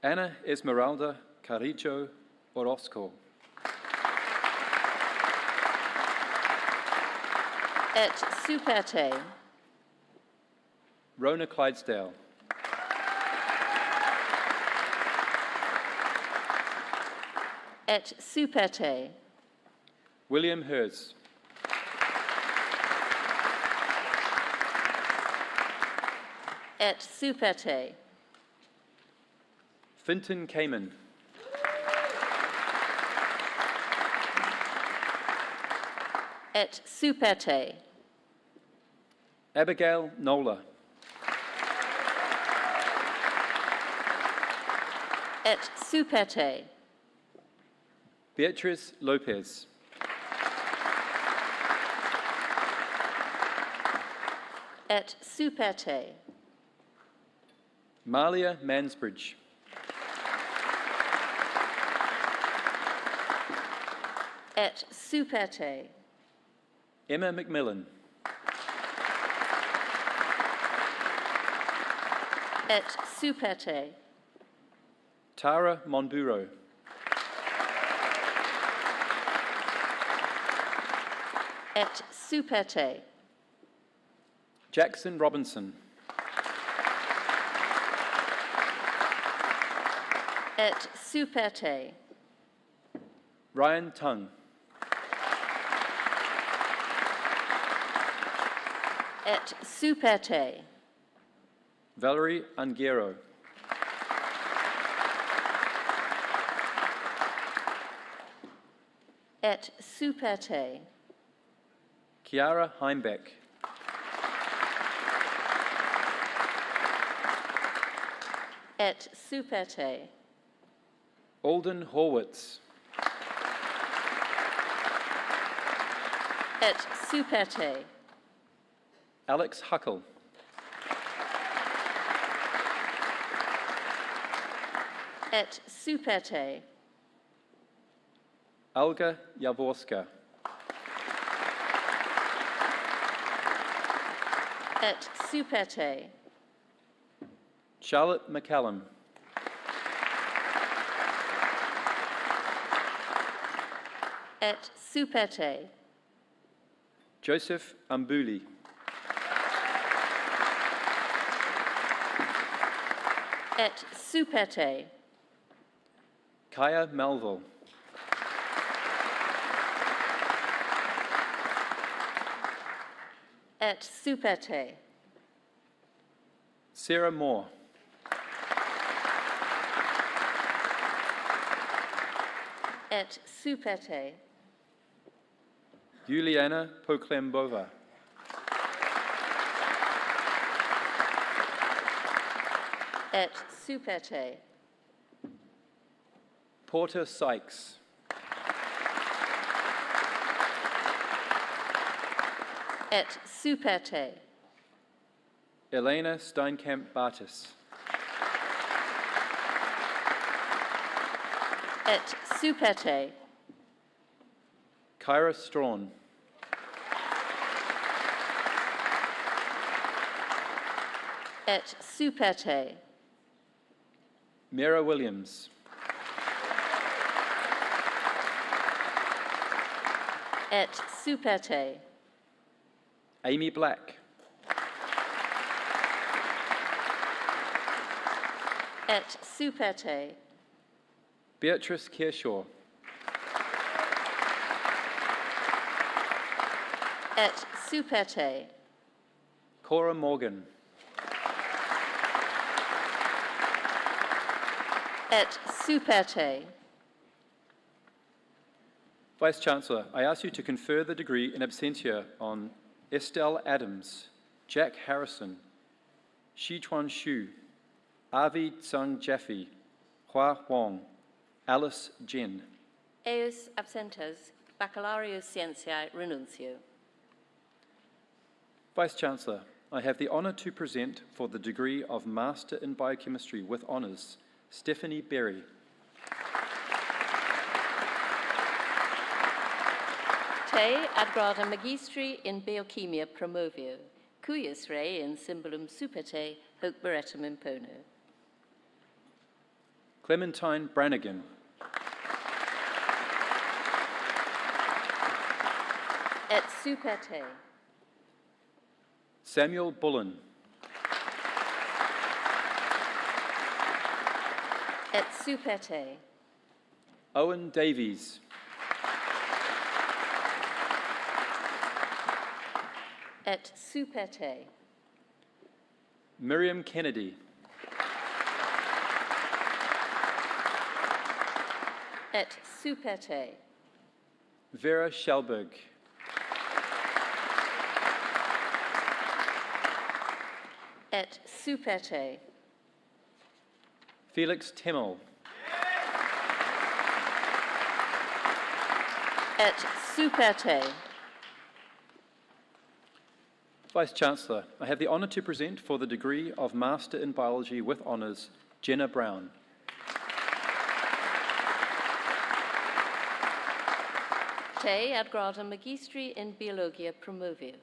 Ana Esmeralda Carrillo Orozco. Et Superte. Rona Clydesdale. Et Superte. William Hers. Et Superte. Finton Kamen. Et Superte. Abigail Nola. Et Superte. Beatriz Lopez. Et Superte. Malia Mansbridge. Et Superte. Emma McMillan. Et Superte. Tara Monburo. Et Superte. Jackson Robinson. Et Superte. Ryan Tung. Et Superte. Valerie Angero. Et Superte. Kiara Heimbeck. Et Superte. Alden Horwitz. Et Superte. Alex Huckle. Et Superte. Olga Jaworska. Et Superte. Charlotte McCallum. Et Supete. Joseph Ambuli. Et Supete. Kaya Melville. Et Supete. Sarah Moore. Et Supete. Juliana Poklembova. Et Supete. Porter Sykes. Et Supete. Elena Steinkamp-Bartis. Et Supete. Kyra Strawn. Et Supete. Mira Williams. Et Supete. Amy Black. Et Supete. Beatrice Kershaw. Et Supete. Cora Morgan. Et Supete. Vice-Chancellor, I ask you to confer the degree in absentia on Estelle Adams, Jack Harrison, Shichuan Xu, Avi Tsang Jaffe, Hua Wong, Alice Jen. Eus absentes, Baccalaureus Scientiae Renuncio. Vice-Chancellor, I have the honour to present for the degree of Master in Biochemistry with honours, Stephanie Berry. Te ad gradum magistri in biochemia promovio, cuius rei in symbolum superte hoc beretum impono. Clementine Brannigan. Et Supete. Samuel Bullen. Et Supete. Owen Davies. Et Supete. Miriam Kennedy. Et Supete. Vera Schelberg. Et Supete. Felix Temmel. Et Supete. Vice-Chancellor, I have the honour to present for the degree of Master in Biology with honours, Jenna Brown. Te ad gradum magistri in biologia promovio,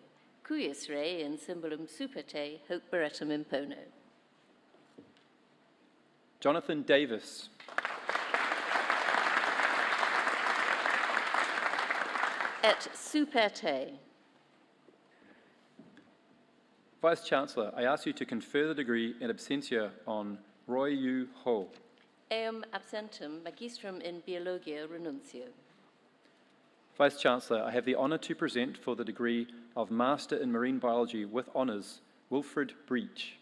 cuius rei in symbolum superte hoc beretum impono. Jonathan Davis. Et Supete. Vice-Chancellor, I ask you to confer the degree in absentia on Roy Yu Ho. Eum absentum magistrum in biologia renuncio. Vice-Chancellor, I have the honour to present for the degree of Master in Marine Biology with honours, Wilfred Breach.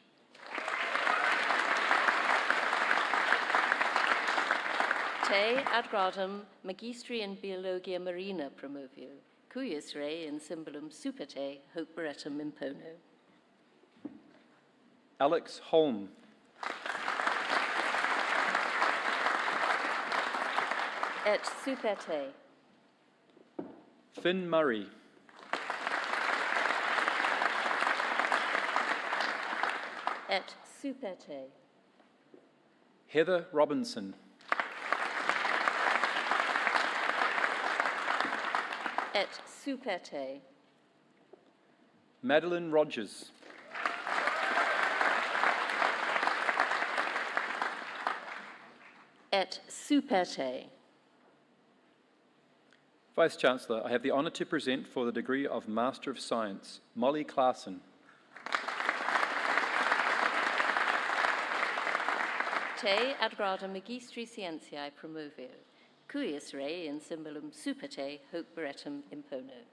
Te ad gradum magistri in biologia marina promovio, cuius rei in symbolum superte hoc beretum impono. Alex Holm. Et Supete. Finn Murray. Et Supete. Heather Robinson. Et Supete. Madeline Rogers. Et super te. Vice-Chancellor, I have the honour to present for the degree of Master of Science, Molly Clarson. Te ad gradum magistri scientiae promovio, cuius rei in symbolum super te hoc beretum impono.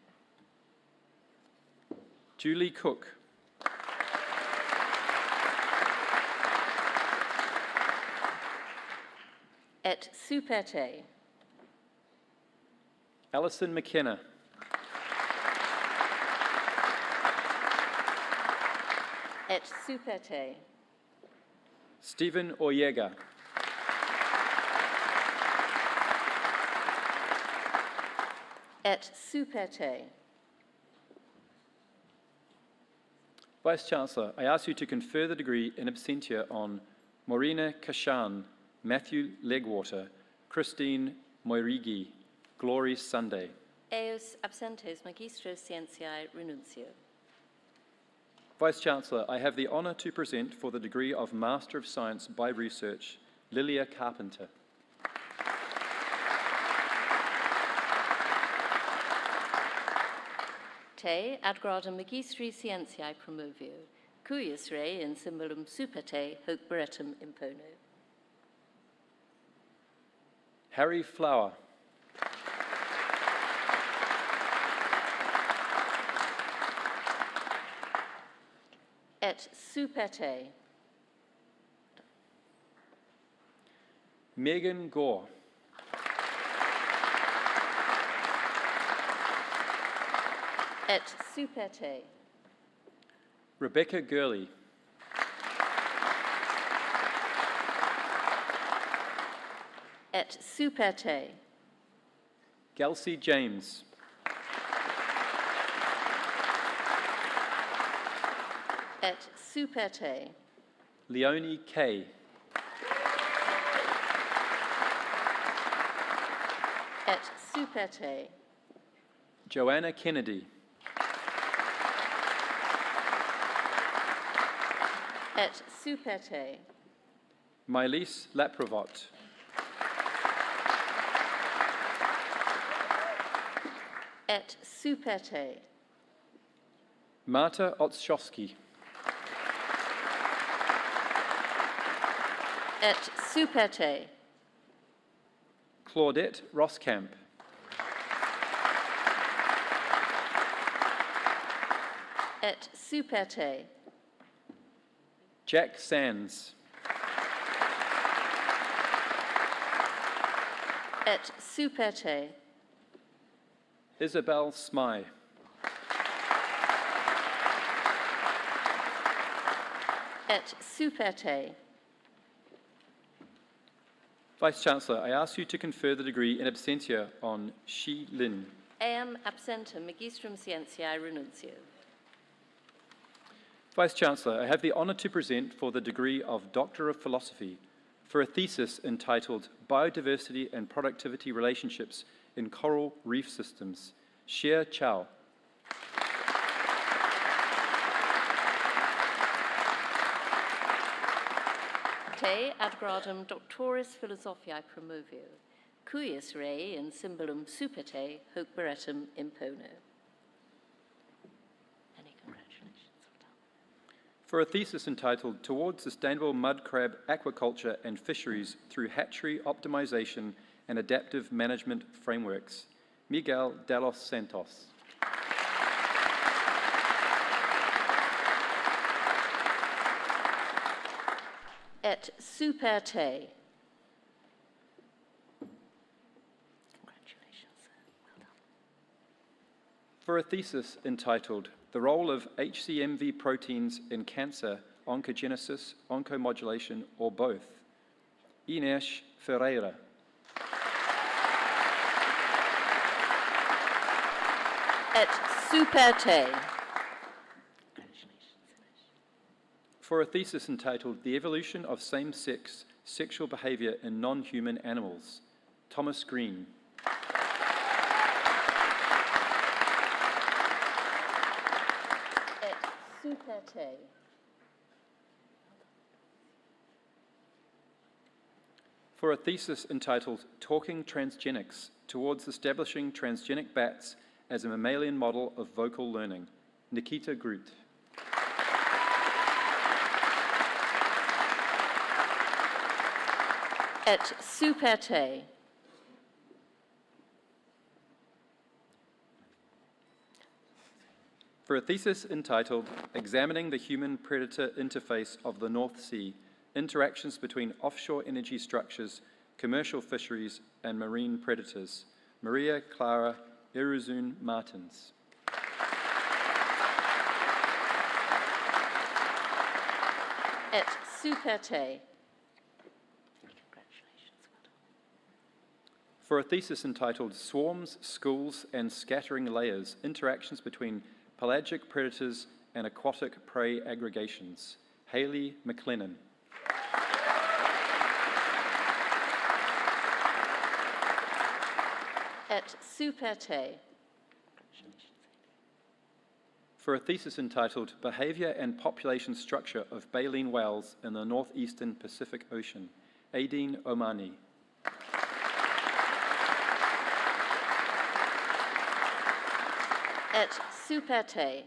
Julie Cook. Et super te. Alison McKenna. Et super te. Stephen Oyega. Et super te. Vice-Chancellor, I ask you to confer the degree in absentia on Maureen Kashan, Matthew Legwater, Christine Moirigi, Glory Sunday. Eos absentes magistros scientiae renuncio. Vice-Chancellor, I have the honour to present for the degree of Master of Science by Research, Lilia Carpenter. Te ad gradum magistri scientiae promovio, cuius rei in symbolum super te hoc beretum impono. Harry Flower. Et super te. Megan Gore. Et super te. Rebecca Gurley. Et super te. Kelsey James. Et super te. Leonie Kay. Et super te. Joanna Kennedy. Et super te. Milese Laprovot. Et super te. Marta Otschowski. Et super te. Claudette Roskamp. Et super te. Jack Sands. Et super te. Isabel Smythe. Et super te. Vice-Chancellor, I ask you to confer the degree in absentia on Shi Lin. Eam absentum magistrum scientiae renuncio. Vice-Chancellor, I have the honour to present for the degree of Doctor of Philosophy for a thesis entitled Biodiversity and Productivity Relationships in Coral Reef Systems, Xie Chao. Te ad gradum doctoris philosophiae promovio, cuius rei in symbolum super te hoc beretum impono. Many congratulations. Well done. For a thesis entitled Towards Sustainable Mud Crab Aquaculture and Fisheries Through Hatchery Optimization and Adaptive Management Frameworks, Miguel de los Santos. Et super te. Congratulations, sir. Well done. For a thesis entitled The Role of HCMV Proteins in Cancer, Oncogenesis, Oncomodulation, or Both, Inês Ferreira. Et super te. For a thesis entitled The Evolution of Same-Sex Sexual Behavior in Non-Human Animals, Thomas Green. Et super te. For a thesis entitled Talking Transgenics Towards Establishing Transgenic Bats as a Mammalian Model of Vocal Learning, Nikita Groot. Et Superté. For a thesis entitled Examining the Human-Predator Interface of the North Sea, Interactions Between Offshore Energy Structures, Commercial Fisheries, and Marine Predators, Maria Clara Iruzun Martins. Et Superté. For a thesis entitled Swarms, Schools, and Scattering Layers, Interactions Between Pelagic Predators and Aquatic Prey Aggregations, Hayley McLennan. Et Superté. For a thesis entitled Behavior and Population Structure of Baleen Whales in the Northeastern Pacific Ocean, Aideen Omani. Et Superté.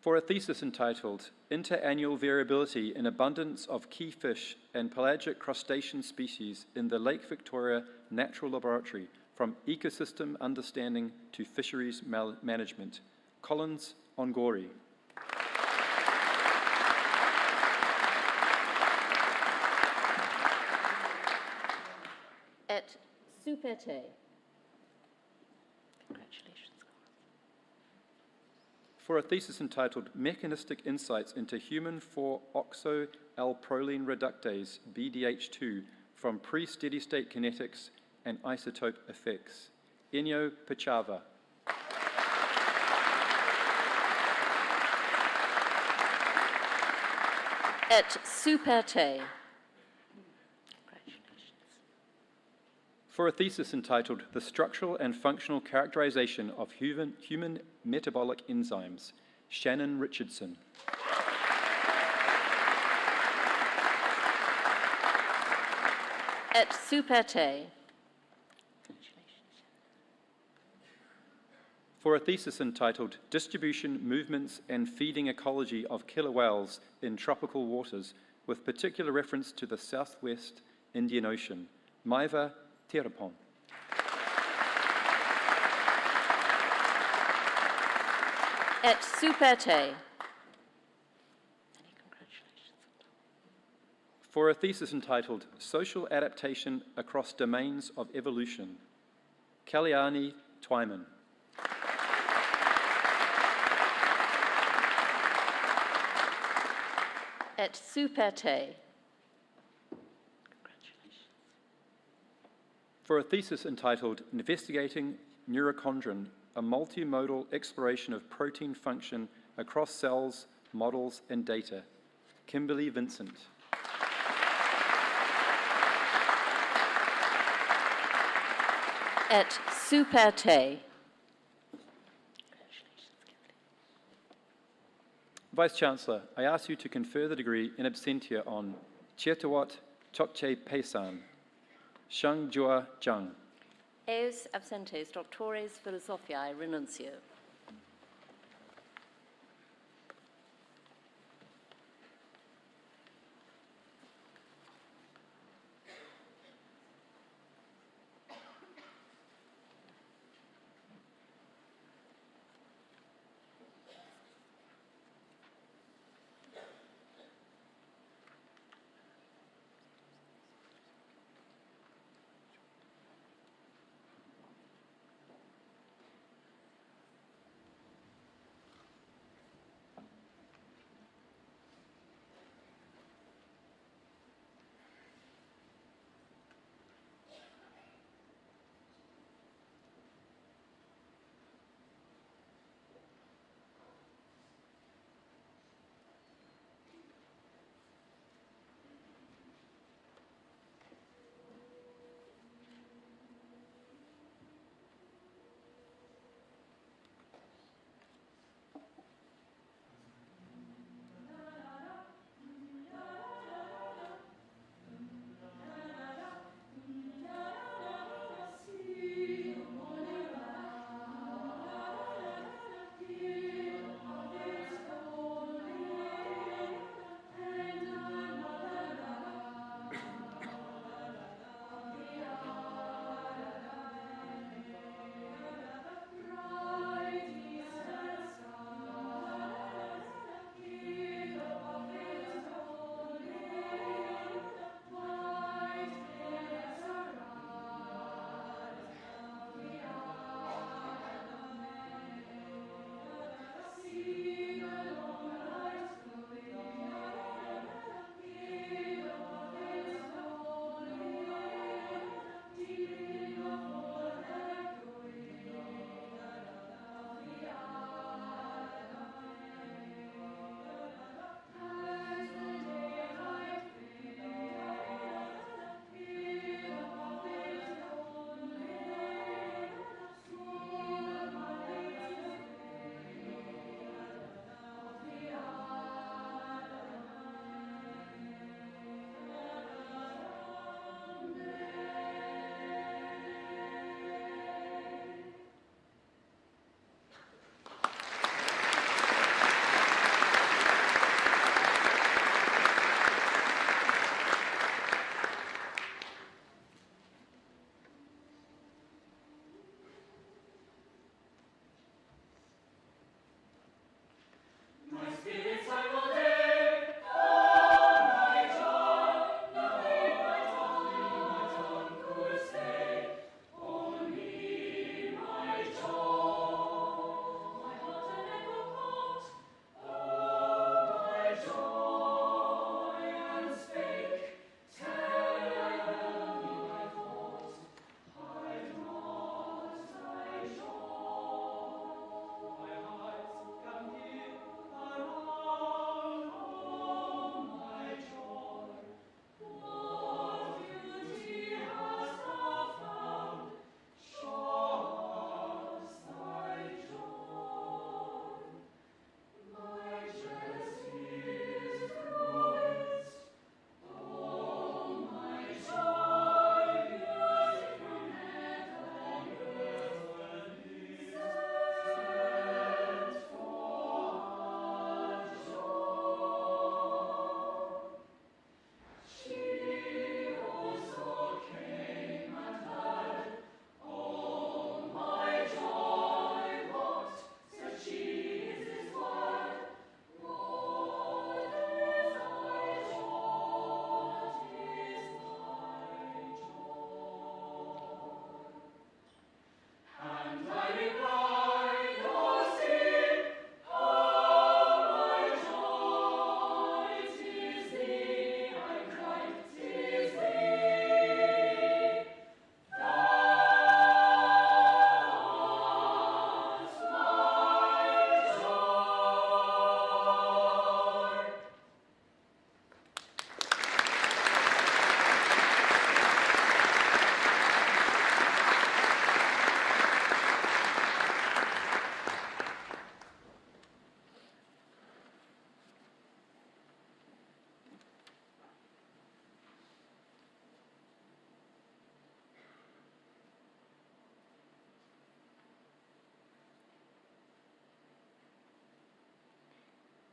For a thesis entitled Interannual Variability in Abundance of Key Fish and Pelagic Crustacean Species in the Lake Victoria Natural Laboratory, From Ecosystem Understanding to Fisheries Management, Collins Ongori. Et Superté. Congratulations. For a thesis entitled Mechanistic Insights into Human 4-oxo-L-proline reductase, BDH2, from Pre-Steady State Kinetics and Isotope Effects, Enyo Pichava. Et Superté. For a thesis entitled The Structural and Functional Characterization of Human Metabolic Enzymes, Shannon Richardson. Et Superté. For a thesis entitled Distribution, Movements, and Feeding Ecology of Killer Whales in Tropical Waters, with particular reference to the Southwest Indian Ocean, Maiva Tirapon. Et Superté. For a thesis entitled Social Adaptation Across Domains of Evolution, Kalyani Twyman. Et Superté. For a thesis entitled Investigating Neurochondrin, a multimodal exploration of protein function across cells, models, and data, Kimberly Vincent. Et Superté. Vice-Chancellor, I ask you to confer the degree in absentia on Chetawat Chokche Pesan, Shang Jua Zhang. Eus absentes doctores philosophiae renuncio.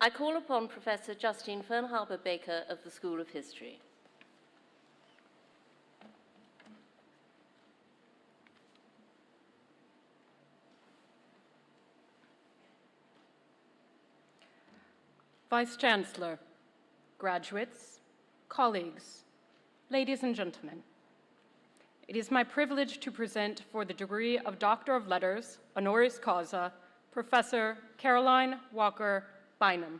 I call upon Professor Justine Fernhaber-Baker of the School of History. Vice-Chancellor, graduates, colleagues, ladies and gentlemen, it is my privilege to present for the degree of Doctor of Letters, honoris causa, Professor Caroline Walker Bynum.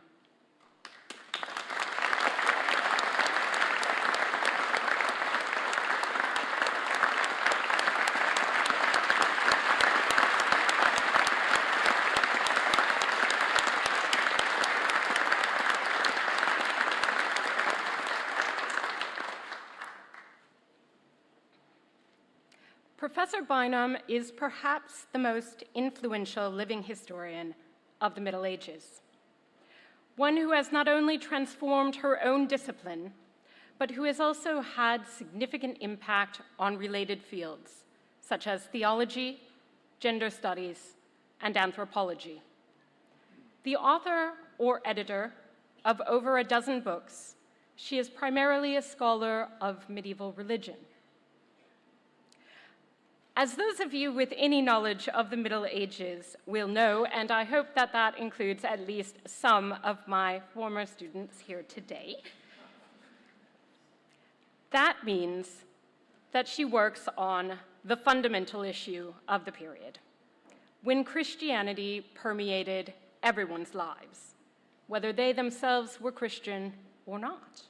Professor Bynum is perhaps the most influential living historian of the Middle Ages, one who has not only transformed her own discipline, but who has also had significant impact on related fields, such as theology, gender studies, and anthropology. The author or editor of over a dozen books, she is primarily a scholar of medieval religion. As those of you with any knowledge of the Middle Ages will know, and I hope that that includes at least some of my former students here today, that means that she works on the fundamental issue of the period, when Christianity permeated everyone's lives, whether they themselves were Christian or not.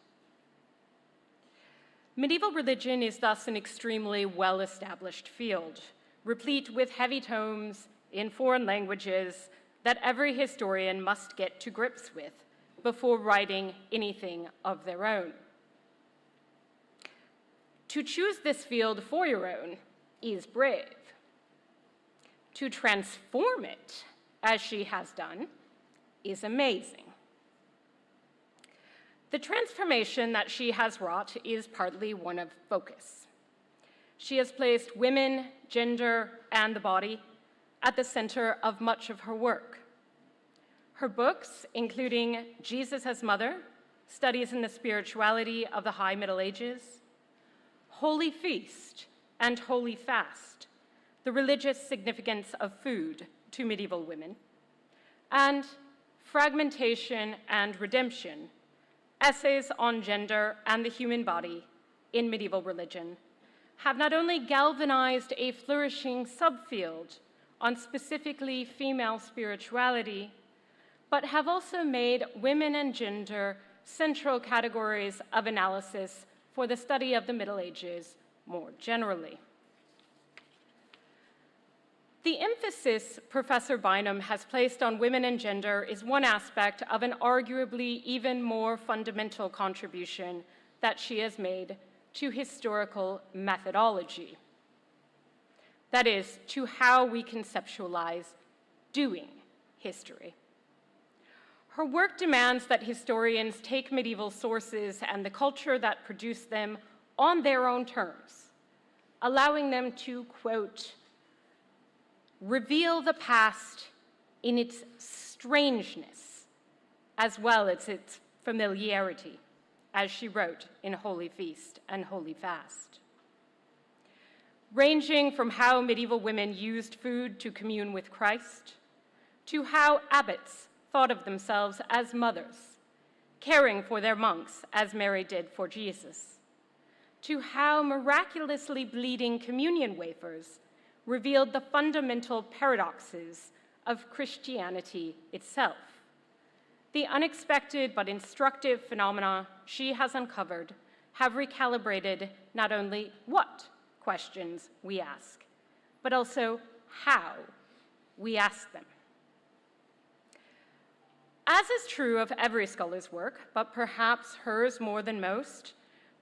Medieval religion is thus an extremely well-established field, replete with heavy tomes in foreign languages that every historian must get to grips with before writing anything of their own. To choose this field for your own is brave. To transform it, as she has done, is amazing. The transformation that she has wrought is partly one of focus. She has placed women, gender, and the body at the center of much of her work. Her books, including Jesus as Mother, Studies in the Spirituality of the High Middle Ages, Holy Feast and Holy Fast, the religious significance of food to medieval women, and Fragmentation and Redemption, Essays on Gender and the Human Body in Medieval Religion, have not only galvanized a flourishing subfield on specifically female spirituality, but have also made women and gender central categories of analysis for the study of the Middle Ages more generally. The emphasis Professor Bynum has placed on women and gender is one aspect of an arguably even more fundamental contribution that she has made to historical methodology. That is, to how we conceptualize doing history. Her work demands that historians take medieval sources and the culture that produced them on their own terms, allowing them to, quote, reveal the past in its strangeness, as well as its familiarity, as she wrote in Holy Feast and Holy Fast. Ranging from how medieval women used food to commune with Christ, to how abbots thought of themselves as mothers, caring for their monks as Mary did for Jesus, to how miraculously bleeding communion wafers revealed the fundamental paradoxes of Christianity itself. The unexpected but instructive phenomena she has uncovered have recalibrated not only what questions we ask, but also how we ask them. As is true of every scholar's work, but perhaps hers more than most,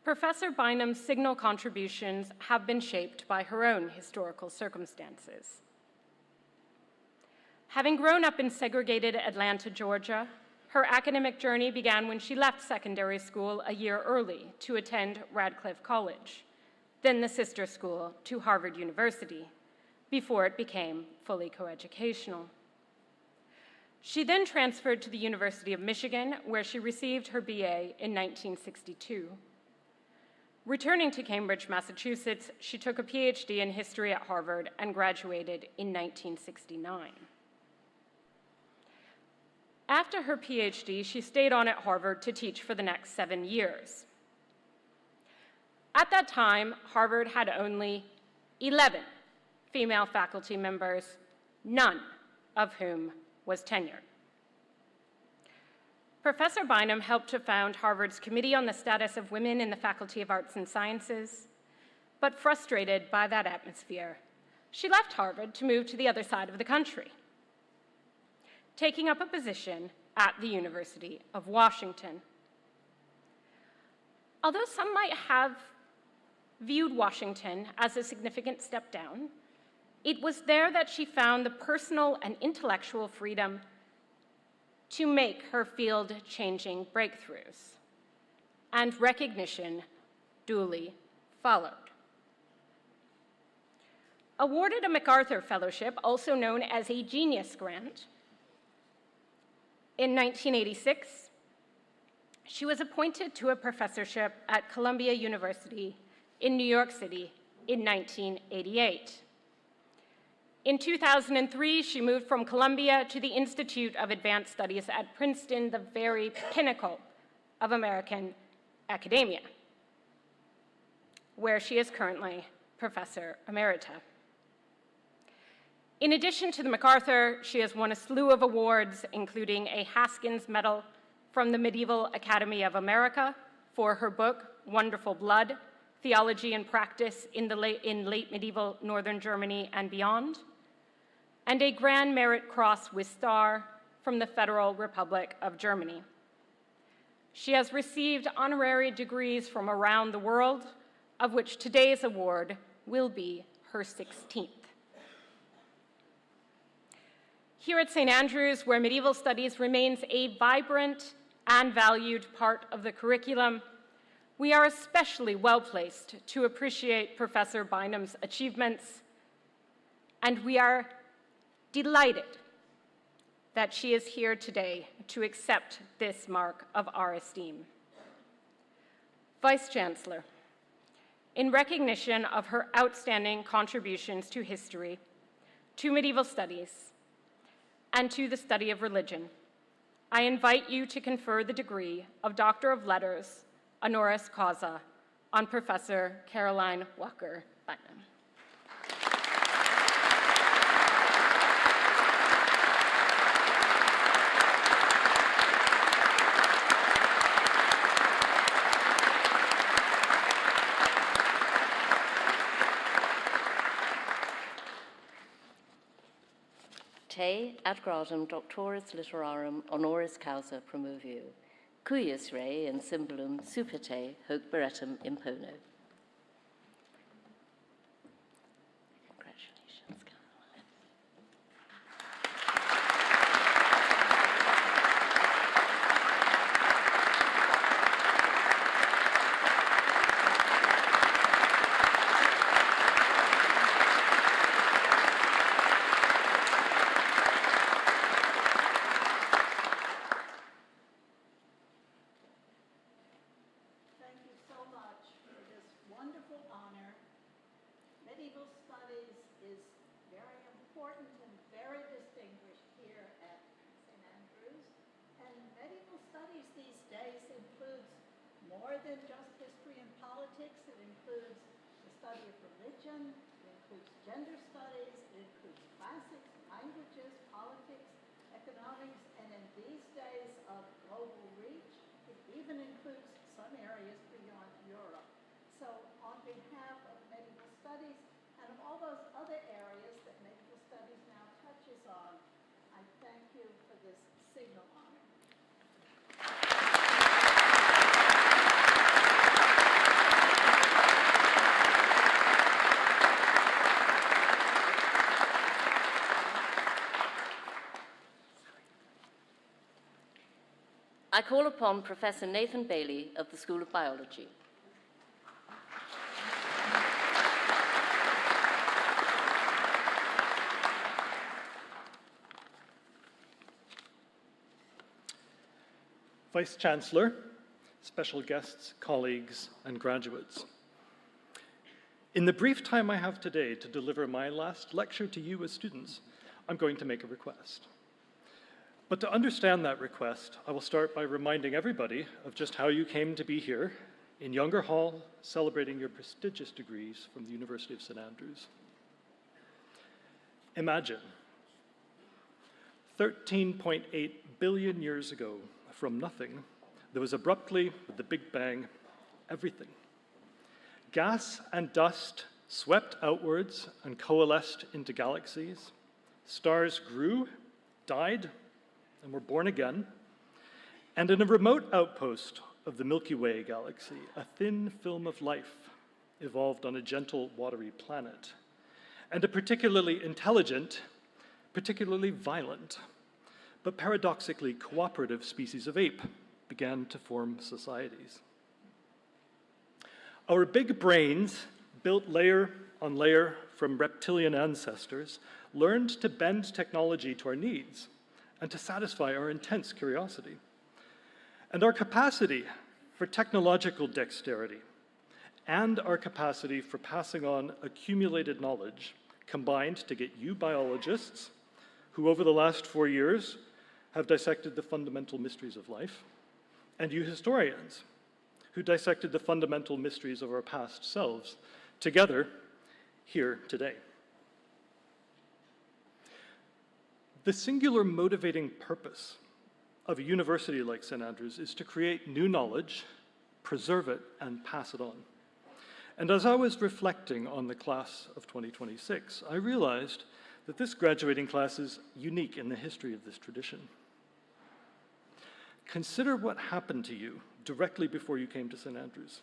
Professor Bynum's signal contributions have been shaped by her own historical circumstances. Having grown up in segregated Atlanta, Georgia, her academic journey began when she left secondary school a year early to attend Radcliffe College, then the sister school to Harvard University, before it became fully coeducational. She then transferred to the University of Michigan, where she received her BA in 1962. Returning to Cambridge, Massachusetts, she took a PhD in history at Harvard and graduated in 1969. After her PhD, she stayed on at Harvard to teach for the next 7 years. At that time, Harvard had only 11 female faculty members, none of whom was tenured. Professor Bynum helped to found Harvard's Committee on the Status of Women in the Faculty of Arts and Sciences, but frustrated by that atmosphere, she left Harvard to move to the other side of the country, taking up a position at the University of Washington. Although some might have viewed Washington as a significant step down, it was there that she found the personal and intellectual freedom to make her field-changing breakthroughs, and recognition duly followed. Awarded a MacArthur Fellowship, also known as a Genius Grant, in 1986, she was appointed to a professorship at Columbia University in New York City in 1988. In 2003, she moved from Columbia to the Institute of Advanced Studies at Princeton, the very pinnacle of American academia, where she is currently Professor Emerita. In addition to the MacArthur, she has won a slew of awards, including a Haskins Medal from the Medieval Academy of America for her book, Wonderful Blood, Theology and Practice in Late Medieval Northern Germany and Beyond, and a Grand Merit Cross with Star from the Federal Republic of Germany. She has received honorary degrees from around the world, of which today's award will be her 16th. Here at St. Andrews, where medieval studies remains a vibrant and valued part of the curriculum, we are especially well-placed to appreciate Professor Bynum's achievements, and we are delighted that she is here today to accept this mark of our esteem. Vice Chancellor, in recognition of her outstanding contributions to history, to medieval studies, and to the study of religion, I invite you to confer the degree of Doctor of Letters, honoris causa, on Professor Caroline Walker Bynum. Te ad gradum doctoris literarum honoris causa promovio, cuius rei in symbolum super te hoc beretum impono. Congratulations, Caroline. Thank you so much for this wonderful honor. Medieval studies is very important and very distinguished here at St. Andrews. And medieval studies these days includes more than just history and politics. It includes the study of religion, it includes gender studies, it includes classics, languages, politics, economics, and in these days of global reach, it even includes some areas beyond Europe. So on behalf of medieval studies and of all those other areas that medieval studies now touches on, I thank you for this signal honor. I call upon Professor Nathan Bailey of the School of Biology. Vice-Chancellor, special guests, colleagues, and graduates. In the brief time I have today to deliver my last lecture to you as students, I'm going to make a request. But to understand that request, I will start by reminding everybody of just how you came to be here in Younger Hall, celebrating your prestigious degrees from the University of St. Andrews. Imagine 13.8 billion years ago, from nothing, there was abruptly, with the Big Bang, everything. Gas and dust swept outwards and coalesced into galaxies. Stars grew, died, and were born again. And in a remote outpost of the Milky Way galaxy, a thin film of life evolved on a gentle, watery planet. And a particularly intelligent, particularly violent, but paradoxically cooperative species of ape began to form societies. Our big brains, built layer on layer from reptilian ancestors, learned to bend technology to our needs and to satisfy our intense curiosity. And our capacity for technological dexterity and our capacity for passing on accumulated knowledge combined to get you biologists, who over the last 4 years have dissected the fundamental mysteries of life, and you historians, who dissected the fundamental mysteries of our past selves, together here today. The singular motivating purpose of a university like St. Andrews is to create new knowledge, preserve it, and pass it on. And as I was reflecting on the class of 2026, I realized that this graduating class is unique in the history of this tradition. Consider what happened to you directly before you came to St. Andrews.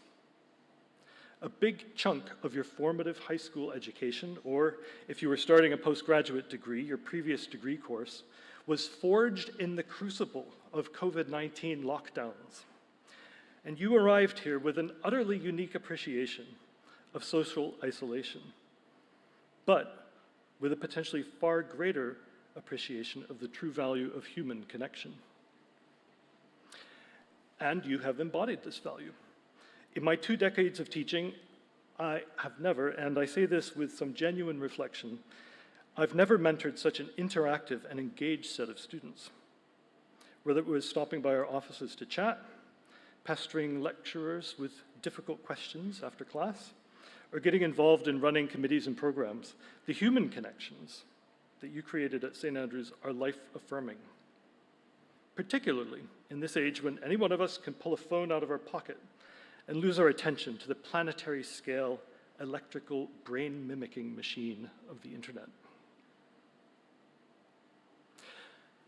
A big chunk of your formative high school education, or if you were starting a postgraduate degree, your previous degree course, was forged in the crucible of COVID-19 lockdowns. And you arrived here with an utterly unique appreciation of social isolation, but with a potentially far greater appreciation of the true value of human connection. And you have embodied this value. In my 2 decades of teaching, I have never, and I say this with some genuine reflection, I've never mentored such an interactive and engaged set of students. Whether it was stopping by our offices to chat, pestering lecturers with difficult questions after class, or getting involved in running committees and programs, the human connections that you created at St. Andrews are life-affirming. Particularly in this age when any one of us can pull a phone out of our pocket and lose our attention to the planetary scale, electrical, brain-mimicking machine of the internet.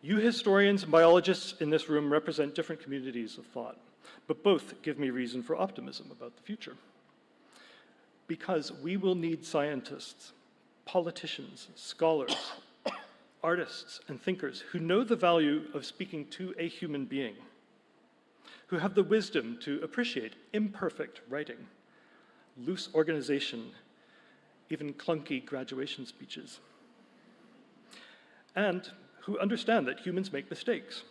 You historians and biologists in this room represent different communities of thought, but both give me reason for optimism about the future. Because we will need scientists, politicians, scholars, artists, and thinkers who know the value of speaking to a human being, who have the wisdom to appreciate imperfect writing, loose organization, even clunky graduation speeches, and who understand that humans make mistakes,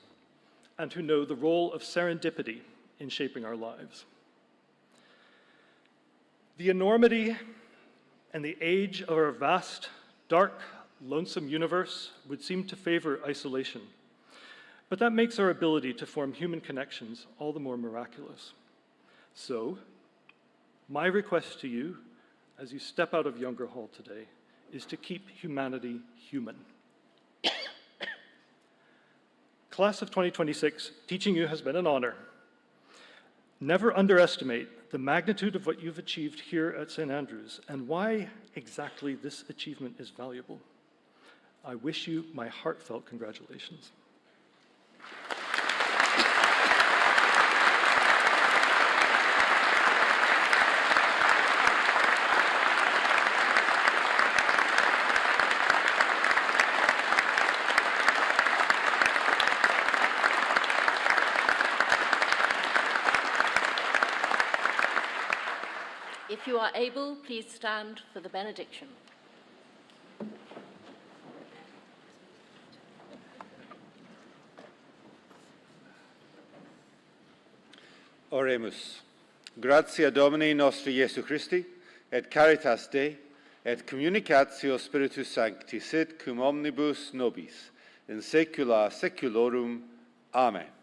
and who know the role of serendipity in shaping our lives. The enormity and the age of our vast, dark, lonesome universe would seem to favor isolation, but that makes our ability to form human connections all the more miraculous. So, my request to you, as you step out of Younger Hall today, is to keep humanity human. Class of 2026, teaching you has been an honor. Never underestimate the magnitude of what you've achieved here at St. Andrews and why exactly this achievement is valuable. I wish you my heartfelt congratulations. If you are able, please stand for the benediction. Oremus. Gratia Domini nostri Iesu Christi, et caritas Dei, et communicatio Spiritus Sancti, sit cum omnibus nobis, in saecula saeculorum. Amen.